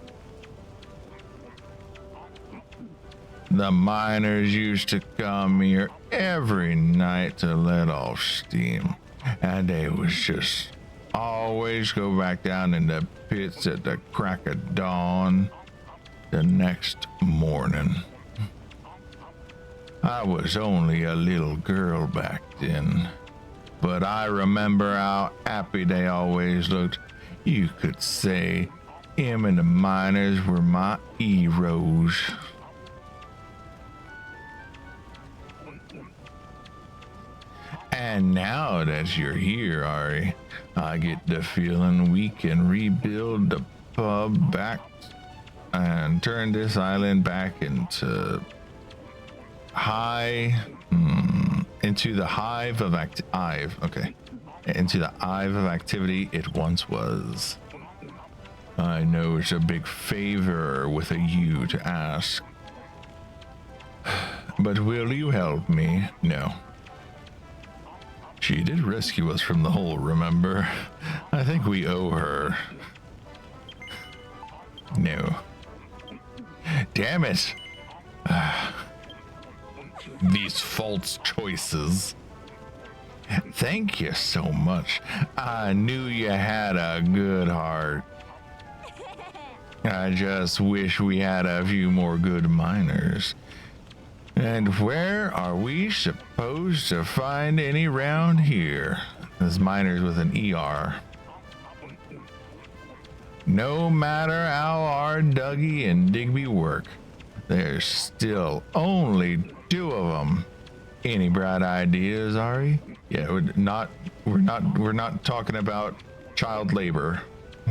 The miners used to come here every night to let off steam, and they was just always go back down in the pits at the crack of dawn the next morning. I was only a little girl back then, but I remember how happy they always looked. You could say him and the miners were my heroes. And now that you're here, Ari, I get the feeling we can rebuild the pub back and turn this island back into into the hive of into the hive of activity it once was. I know it's a big favor with a U to ask, but will you help me? No. She did rescue us from the hole, remember? I think we owe her. No. Damn it! These false choices. Thank you so much. I knew you had a good heart. I just wish we had a few more good miners. And where are we supposed to find any round here? There's miners with an ER. No matter how hard Dougie and Digby work, there's still only 2 of them. Any bright ideas, Ari? Yeah, we're not talking about child labor.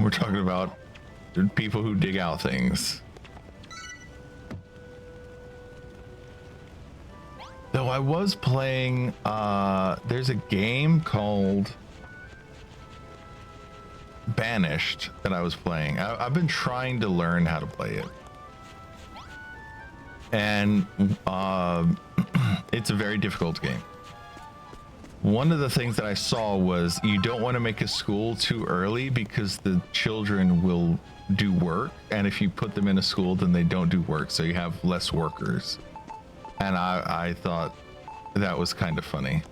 We're talking about people who dig out things. Though I was playing, there's a game called Banished that I was playing. I've been trying to learn how to play it. And it's a very difficult game. One of the things that I saw was you don't want to make a school too early because the children will do work. And if you put them in a school, then they don't do work. So you have less workers. And I thought that was kind of funny.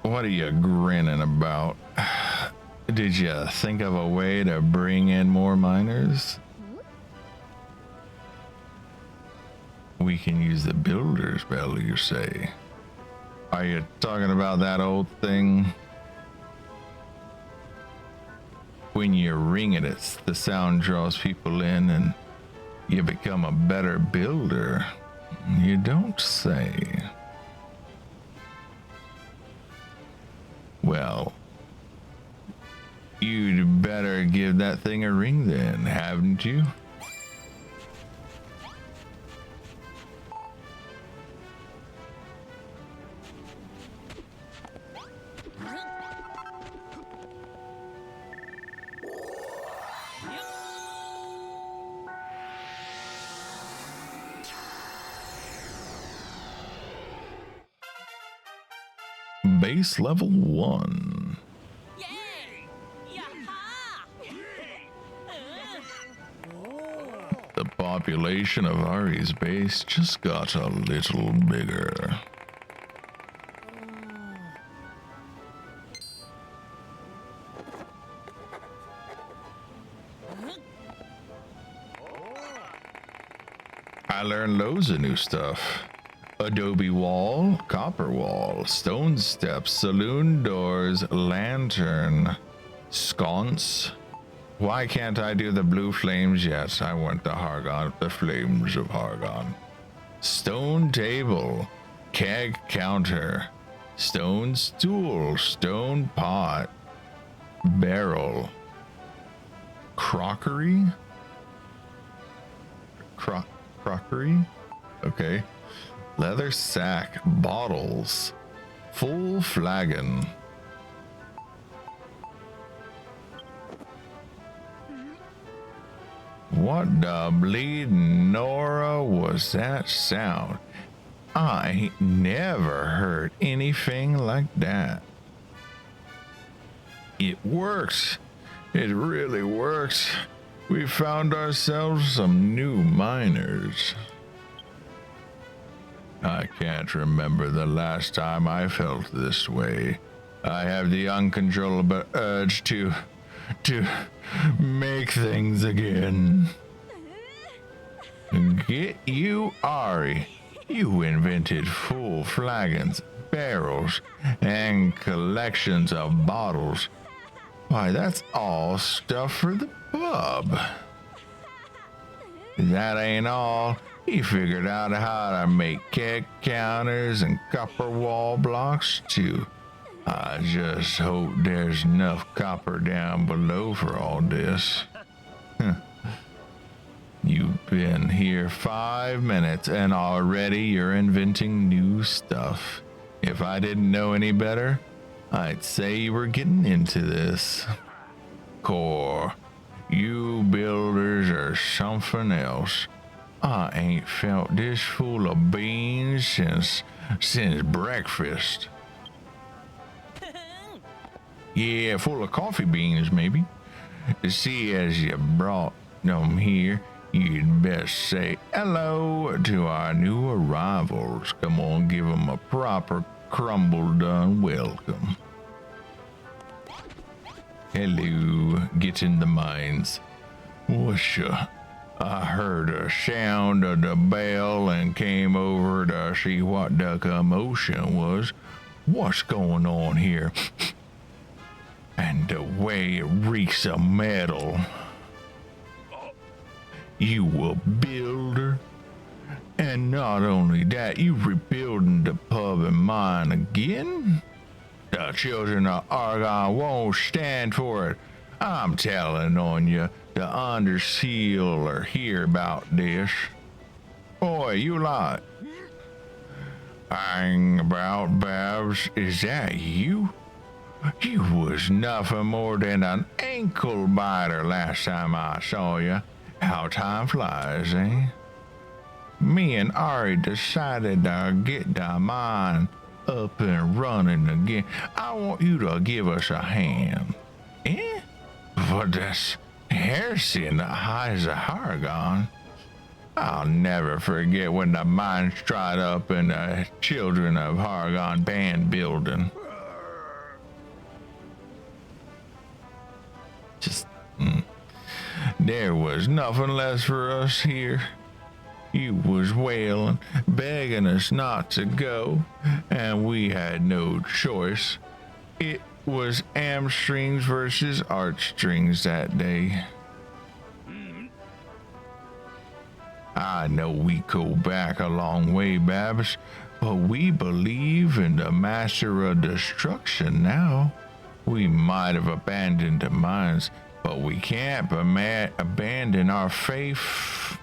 What are you grinning about? Did you think of a way to bring in more miners? We can use the builder's bell, you say? Are you talking about that old thing? When you ring it, the sound draws people in and you become a better builder. You don't say. Well, you'd better give that thing a ring then, haven't you? Base level 1. Yay! Yaha! The population of Ari's base just got a little bigger. I learned loads of new stuff. Adobe wall, copper wall, stone steps, saloon doors, lantern, sconce. Why can't I do the blue flames? Yes, I want the Hargon, the flames of Hargon. Stone table, keg counter, stone stool, stone pot, barrel, crockery, crockery, okay, leather sack, bottles, full flagon. What the bleeding Nora was that sound? I ain't never heard anything like that. It works. It really works. We found ourselves some new miners. I can't remember the last time I felt this way. I have the uncontrollable urge to make things again. Get you, Ari. You invented full flagons, barrels, and collections of bottles. Why, that's all stuff for the pub. That ain't all. He figured out how to make keg counters and copper wall blocks too. I just hope there's enough copper down below for all this. You've been here 5 minutes and already you're inventing new stuff. If I didn't know any better, I'd say you were getting into this. Core, you builders are something else. I ain't felt this full of beans since breakfast. Yeah, full of coffee beans, maybe. See, as you brought them here, you'd best say hello to our new arrivals. Come on, give them a proper Khrumbul-Dun welcome. Hello, get in the mines. Whatcha? I heard a sound of the bell and came over to see what the commotion was. What's going on here? And the way it reeks of metal. You a builder? And not only that, you rebuilding the pub and mine again? The children of Argon won't stand for it. I'm telling on you, the under seal are here about this. Boy, you lot. Hang about, Babs, is that you? You was nothing more than an ankle biter last time I saw you. How time flies, eh? Me and Ari decided to get the mine up and running again. I want you to give us a hand. Eh? But that's heresy in the eyes of Hargon. I'll never forget when the mines dried up and the children of Hargon banned building. There was nothing less for us here. You was wailing, begging us not to go, and we had no choice. It was hamstrings versus heartstrings that day. I know we go back a long way, Babs, but we believe in the master of destruction now. We might have abandoned the mines, but we can't abandon our faith.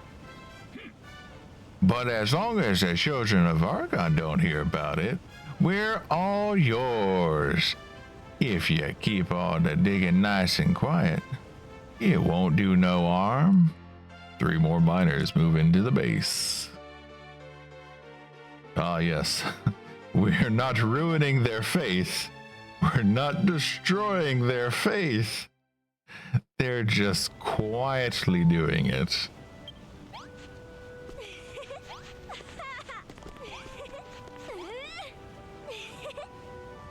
But as long as the children of Argon don't hear about it, we're all yours. If you keep all the digging nice and quiet, it won't do no harm. 3 more miners move into the base. Ah, yes. We're not ruining their faith. We're not destroying their faith. They're just quietly doing it.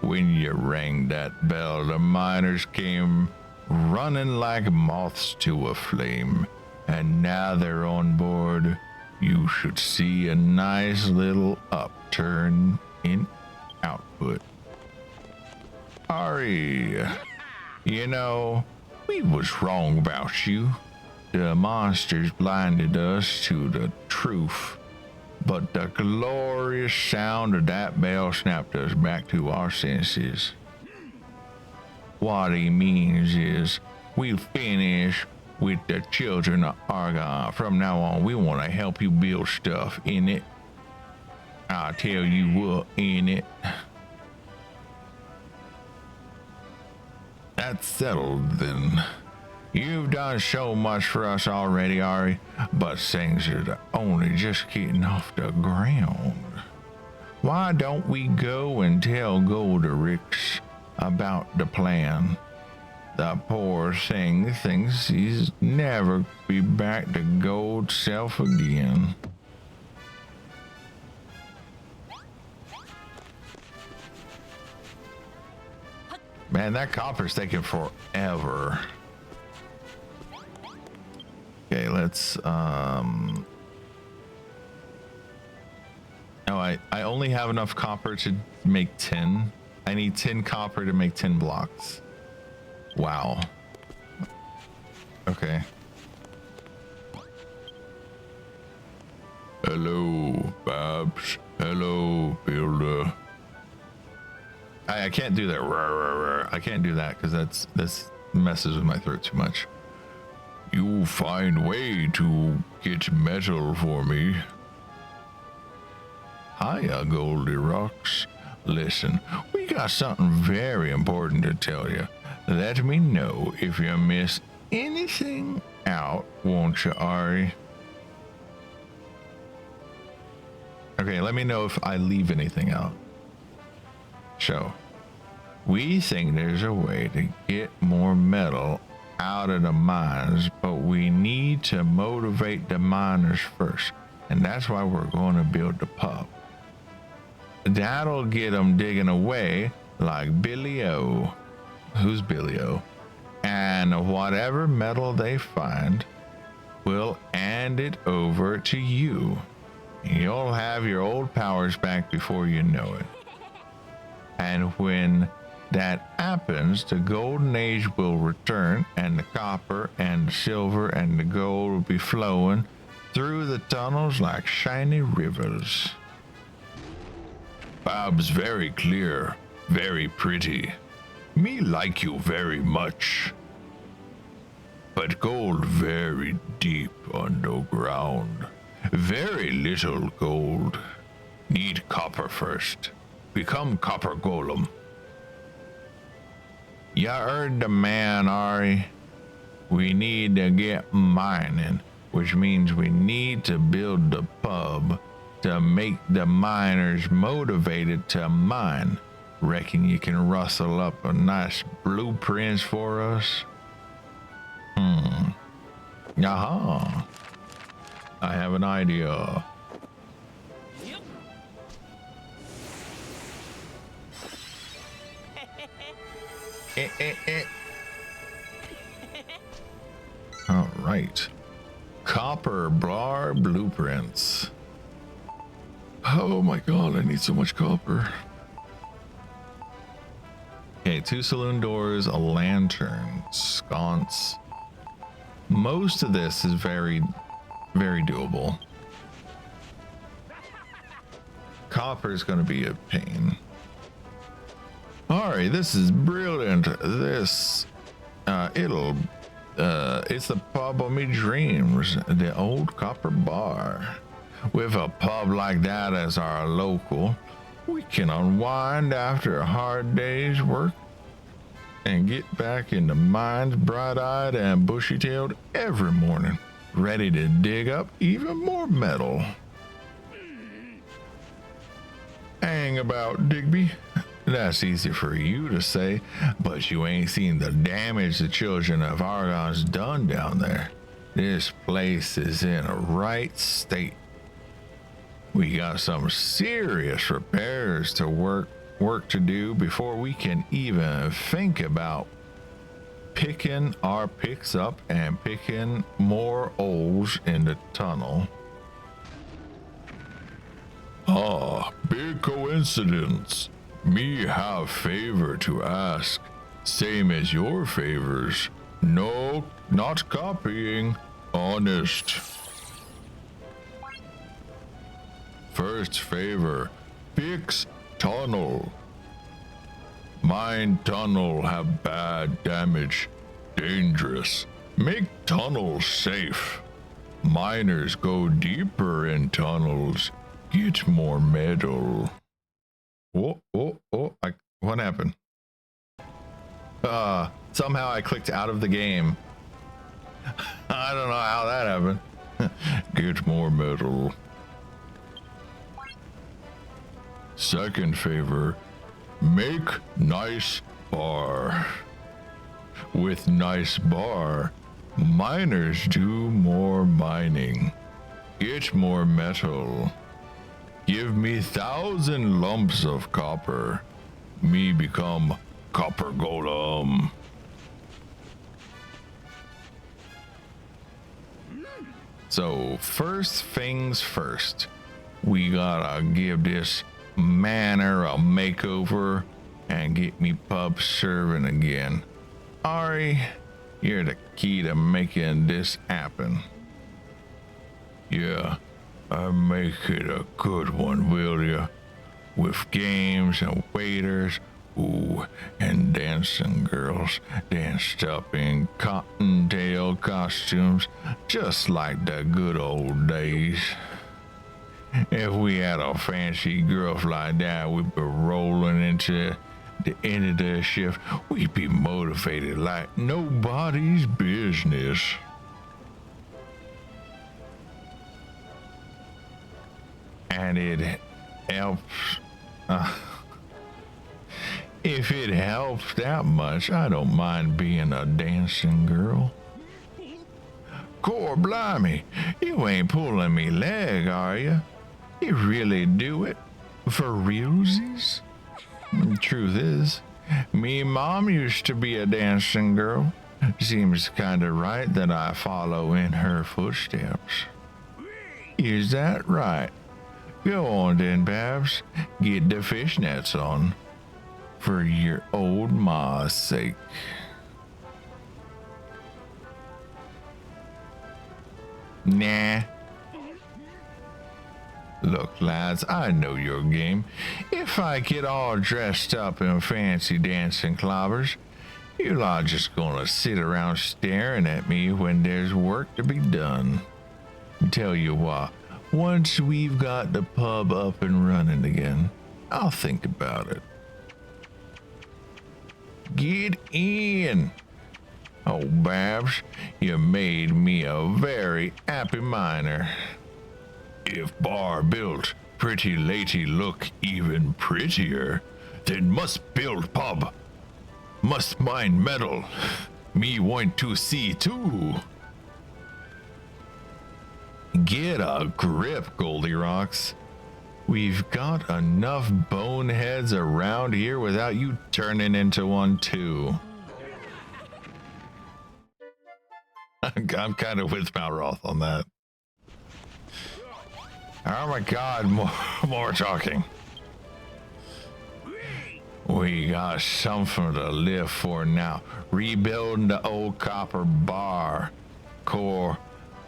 When you rang that bell, the miners came running like moths to a flame. And now they're on board. you should see a nice little upturn in output. Ari, you know, we was wrong about you. The monsters blinded us to the truth, but the glorious sound of that bell snapped us back to our senses. What he means is, we'll finish with the children of Argon. From now on, we want to help you build stuff in it. I'll tell you what in it. That's settled then. You've done so much for us already, Ari, but things are only just getting off the ground. Why don't we go and tell Golderix about the plan? The poor thing thinks he's never be back to gold self again. Man, that copper's taking forever. Okay, let's oh, I only have enough copper to make 10. I need 10 copper to make 10 blocks. Wow. Okay. Hello, Babs. Hello, Builder. I can't do that. I can't do that because this messes with my throat too much. You find way to get metal for me. Hiya, Goldie Rocks. Listen, we got something very important to tell you. Let me know if you miss anything out, won't you, Ari? Okay, let me know if I leave anything out. So, we think there's a way to get more metal out of the mines, but we need to motivate the miners first. And that's why we're going to build the pub. That'll get them digging away like Billy O. Who's Billy O? And whatever metal they find, we'll hand it over to you. You'll have your old powers back before you know it. And when that happens, the golden age will return, and the copper and the silver and the gold will be flowing through the tunnels like shiny rivers. Bob's very clear, very pretty. Me like you very much. But gold very deep underground. Very little gold. Need copper first. Become copper golem. You heard the man, Ari. We need to get mining, which means we need to build the pub to make the miners motivated to mine. Reckon you can rustle up a nice blueprints for us? Aha. I have an idea. All right. Copper bar blueprints. Oh my god, I need so much copper. Okay, 2 saloon doors, a lantern, sconce. Most of this is very, very doable. Copper is going to be a pain. Alright, this is brilliant. This, it's the pub of me dreams, the old copper bar. With a pub like that as our local, we can unwind after a hard day's work and get back in the mines bright-eyed and bushy-tailed every morning, ready to dig up even more metal. Hang about, Digby. That's easy for you to say, but you ain't seen the damage the children of Argon's done down there. This place is in a right state. We got some serious repairs to work to do before we can even think about picking our picks up and picking more holes in the tunnel. Ah, big coincidence. Me have favor to ask. Same as your favors. No, not copying. Honest. First favor. Fix tunnel. Mine tunnel have bad damage. Dangerous. Make tunnels safe. Miners go deeper in tunnels. Get more metal. What happened? Somehow I clicked out of the game. I don't know how that happened. Get more metal. Second favor, make nice bar. With nice bar, miners do more mining. Get more metal. Give me 1,000 lumps of copper. Me become copper golem. So first things first, we gotta give this manor a makeover and get me pub serving again. Ari, you're the key to making this happen. Yeah, I make it a good one, will ya? With games and waiters, ooh, and dancing girls danced up in cottontail costumes, just like the good old days. If we had a fancy girl like that, we'd be rolling into the end of the shift. We'd be motivated like nobody's business. And it helps. If it helps that much, I don't mind being a dancing girl. Core blimey, you ain't pulling me leg, are you? You really do it? For realsies? Truth is, me mom used to be a dancing girl. Seems kinda right that I follow in her footsteps. Is that right? Go on then, Babs. Get the fishnets on. For your old ma's sake. Nah. Look, lads, I know your game. If I get all dressed up in fancy dancing clobbers, you lot just gonna sit around staring at me when there's work to be done. Tell you what, once we've got the pub up and running again, I'll think about it. Get in. Oh, Babs, you made me a very happy miner. If bar built, pretty lady look even prettier, then must build pub. Must mine metal. Me want to see too. Get a grip, Goldilocks. We've got enough boneheads around here without you turning into one too. I'm kind of with Malroth on that. Oh my god, more talking. We got something to live for now. Rebuilding the old copper bar. Core,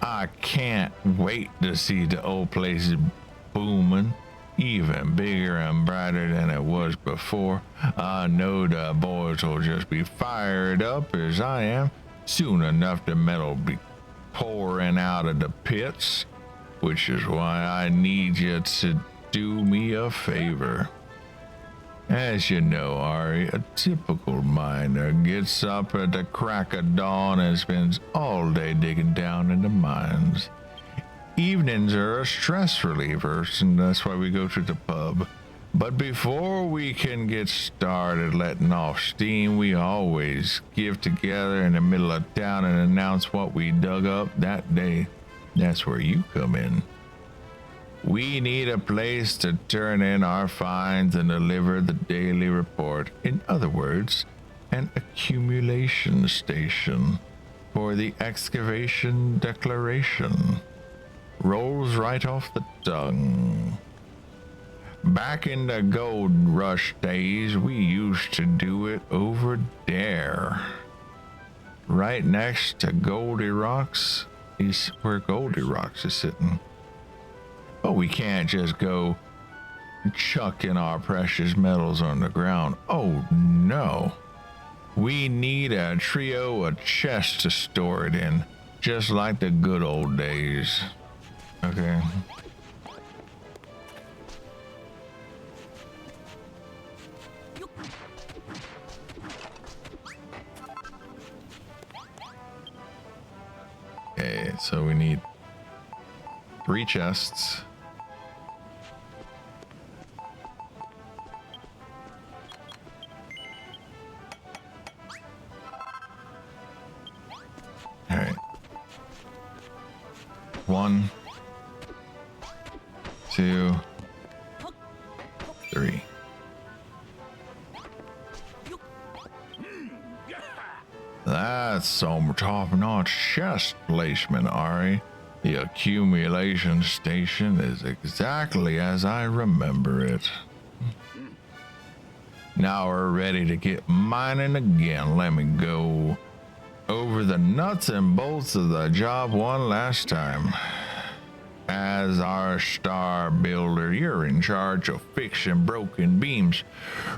I can't wait to see the old place booming. Even bigger and brighter than it was before. I know the boys will just be fired up as I am. Soon enough the metal will be pouring out of the pits. Which is why I need you to do me a favor. As you know, Ari, a typical miner gets up at the crack of dawn and spends all day digging down in the mines. Evenings are a stress reliever, and that's why we go to the pub. But before we can get started letting off steam, we always give together in the middle of town and announce what we dug up that day. That's where you come in. We need a place to turn in our finds and deliver the daily report. In other words, an accumulation station for the excavation declaration. Rolls right off the tongue. Back in the gold rush days, we used to do it over there. Right next to Goldie Rocks is where Goldie Rocks is sitting. But we can't just go chucking our precious metals on the ground. Oh no. We need a trio of chests to store it in, just like the good old days. Okay. Okay, so we need 3 chests. All right. 1, 2, 3. That's some top-notch chest placement, Ari. The accumulation station is exactly as I remember it. Now we're ready to get mining again. Let me go over the nuts and bolts of the job one last time. As our star builder, you're in charge of fixing broken beams,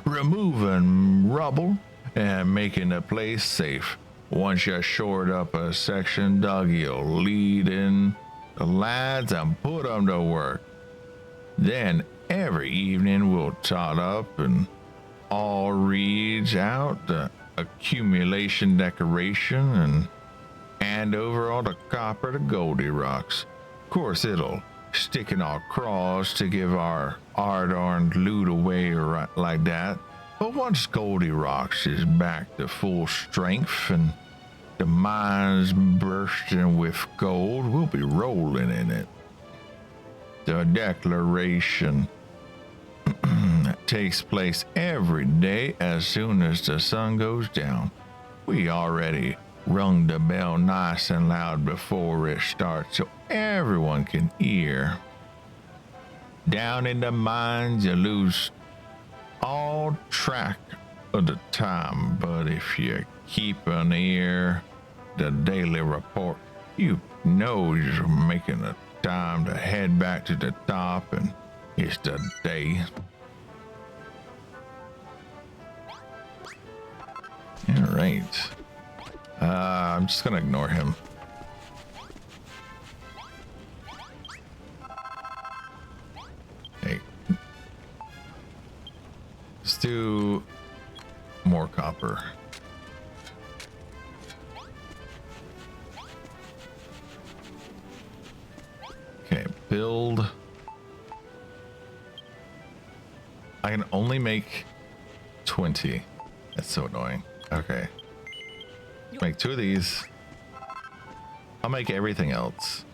removing rubble, and making the place safe. Once you shored up a section, Doug, you'll lead in the lads and put them to work. Then every evening we'll tot up and all read out the accumulation decoration and hand over all the copper to Goldie Rocks. Of course, it'll stick in our craws to give our hard-earned loot away right like that. But once Goldie Rocks is back to full strength and the mines bursting with gold, we'll be rolling in it. The declaration takes place every day as soon as the sun goes down. We already rung the bell nice and loud before it starts so everyone can hear. Down in the mines, you lose all track of the time, but if you keep an ear the daily report, you know you're making the time to head back to the top, and it's the day. All right. I'm just gonna ignore him. Hey. Let's do more copper. Okay, build. I can only make 20. That's so annoying. Okay. Make 2 of these. I'll make everything else.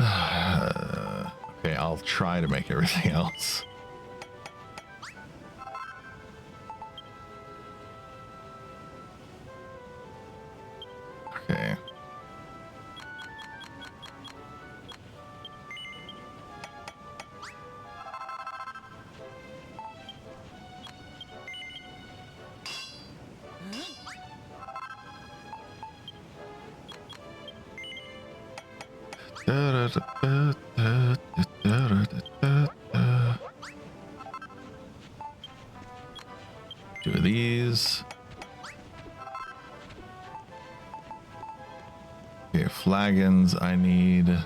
Okay, I'll try to make everything else. Okay. Do these. Okay, flagons I need.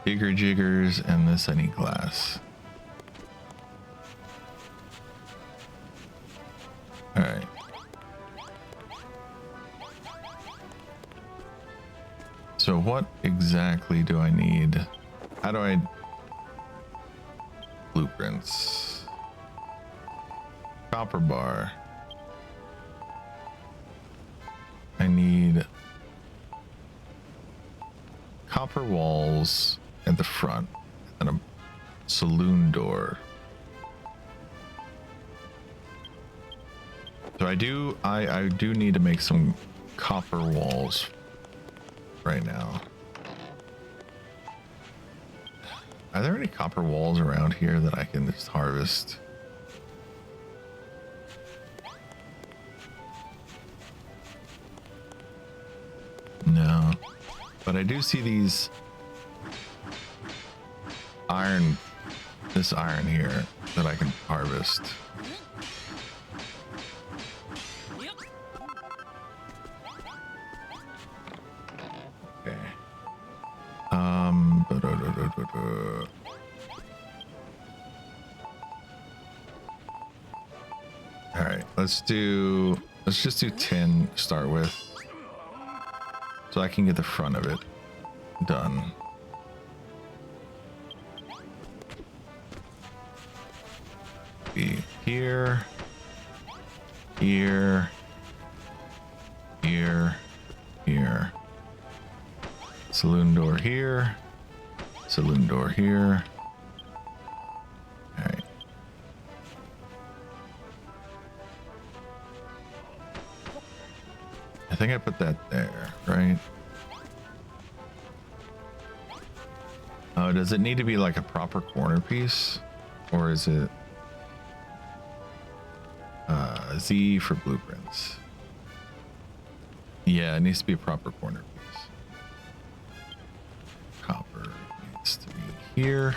Jigger jiggers, and this I need glass. Alright. So what exactly do I need? How do I... Blueprints. Copper bar. I need copper walls at the front and a saloon door. So I do need to make some copper walls right now. Are there any copper walls around here that I can just harvest? No. But I do see these iron, this iron here that I can harvest. Okay. All right, let's just do 10 to start with. So I can get the front of it done. Be here, here, here, here. Saloon door here. Saloon door here. All right. I think I put that there, right? Oh, does it need to be like a proper corner piece? Or is it Z for blueprints? Yeah, it needs to be a proper corner piece. Copper needs to be here.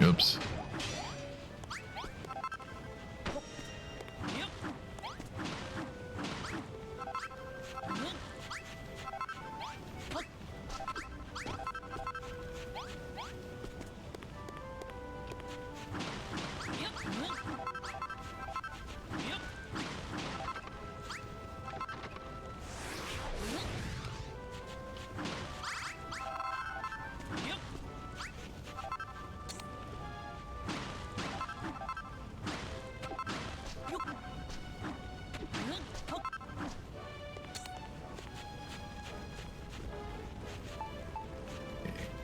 Oops.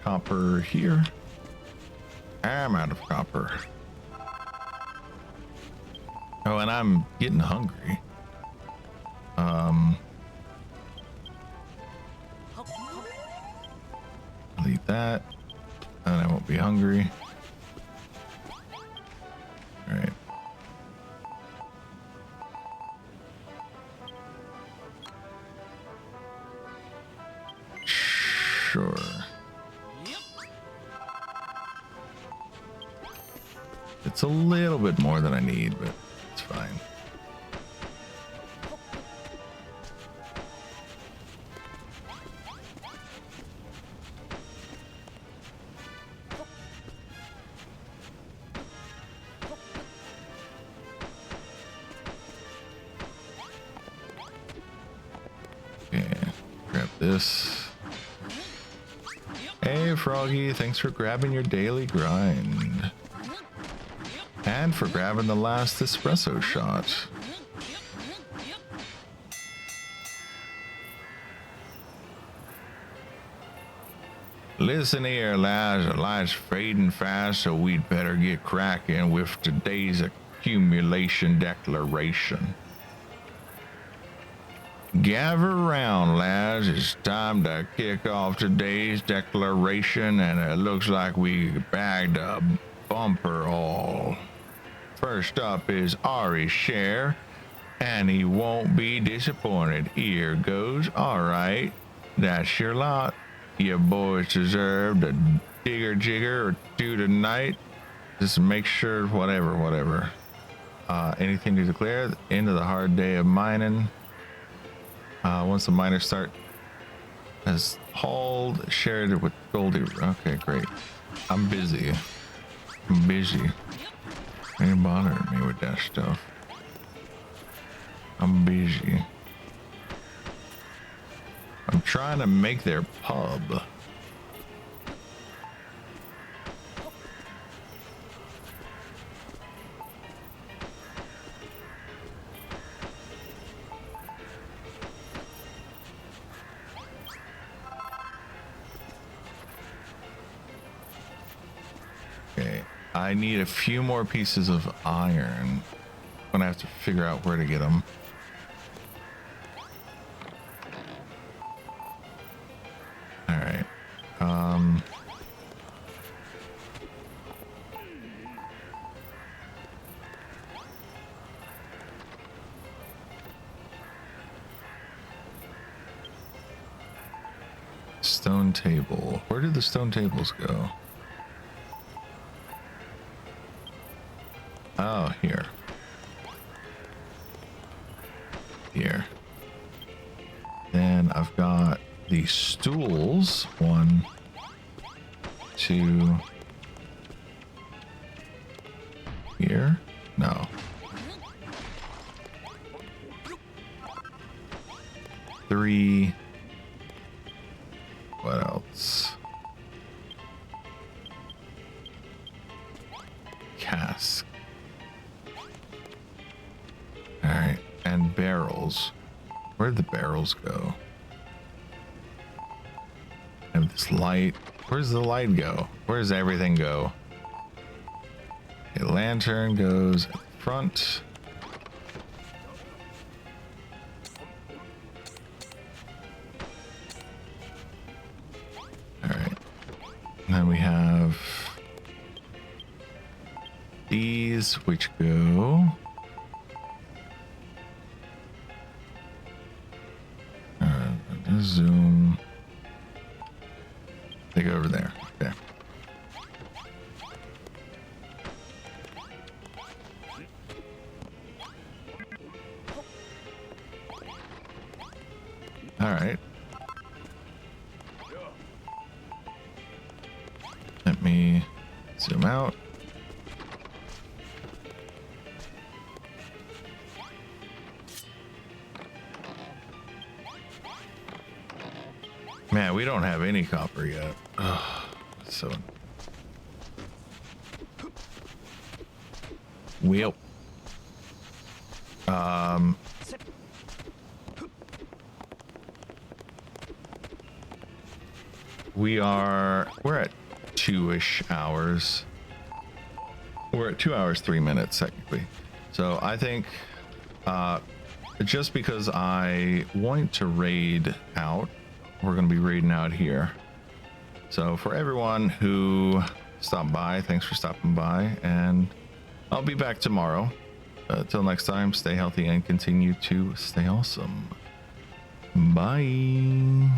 Copper here. I'm out of copper. Oh, and I'm getting hungry. I'll eat that, and I won't be hungry. All right. Sure. It's a little bit more than I need, but it's fine. Okay, grab this. Hey, Froggy, thanks for grabbing your daily grind. And for grabbing the last espresso shot. Listen here, lads. The light's fading fast, so we'd better get cracking with today's accumulation declaration. Gather round, lads. It's time to kick off today's declaration, and it looks like we bagged a bumper haul. First up is Ari's share, and he won't be disappointed. Here goes. All right, that's your lot. You boys deserved a jigger or two tonight. Just make sure, whatever. Anything to declare? The end of the hard day of mining. Once the miners start, has hauled, shared it with Goldie. Okay, great. I'm busy. Ain't bothering me with that stuff. I'm busy. I'm trying to make their pub. Okay, I need a few more pieces of iron. When gonna have to figure out where to get them. All right. Stone table. Where did the stone tables go? Oh, here. Here. Then I've got the stools. 1, 2. Here? No. 3. What else? Cask. All right, and barrels. Where'd the barrels go? I have this light. Where's the light go? Where's everything go? A lantern goes at the front. All right. And then we have these, which go. Zoom. They go over there. Okay. All right. Let me zoom out. Man, we don't have any copper yet. Ugh, so well, we're at 2-ish hours. We're at 2 hours 3 minutes technically. So I think just because I want to raid out, we're going to be raiding out here. So for everyone who stopped by, thanks for stopping by, and I'll be back tomorrow. Till next time, stay healthy and continue to stay awesome. Bye.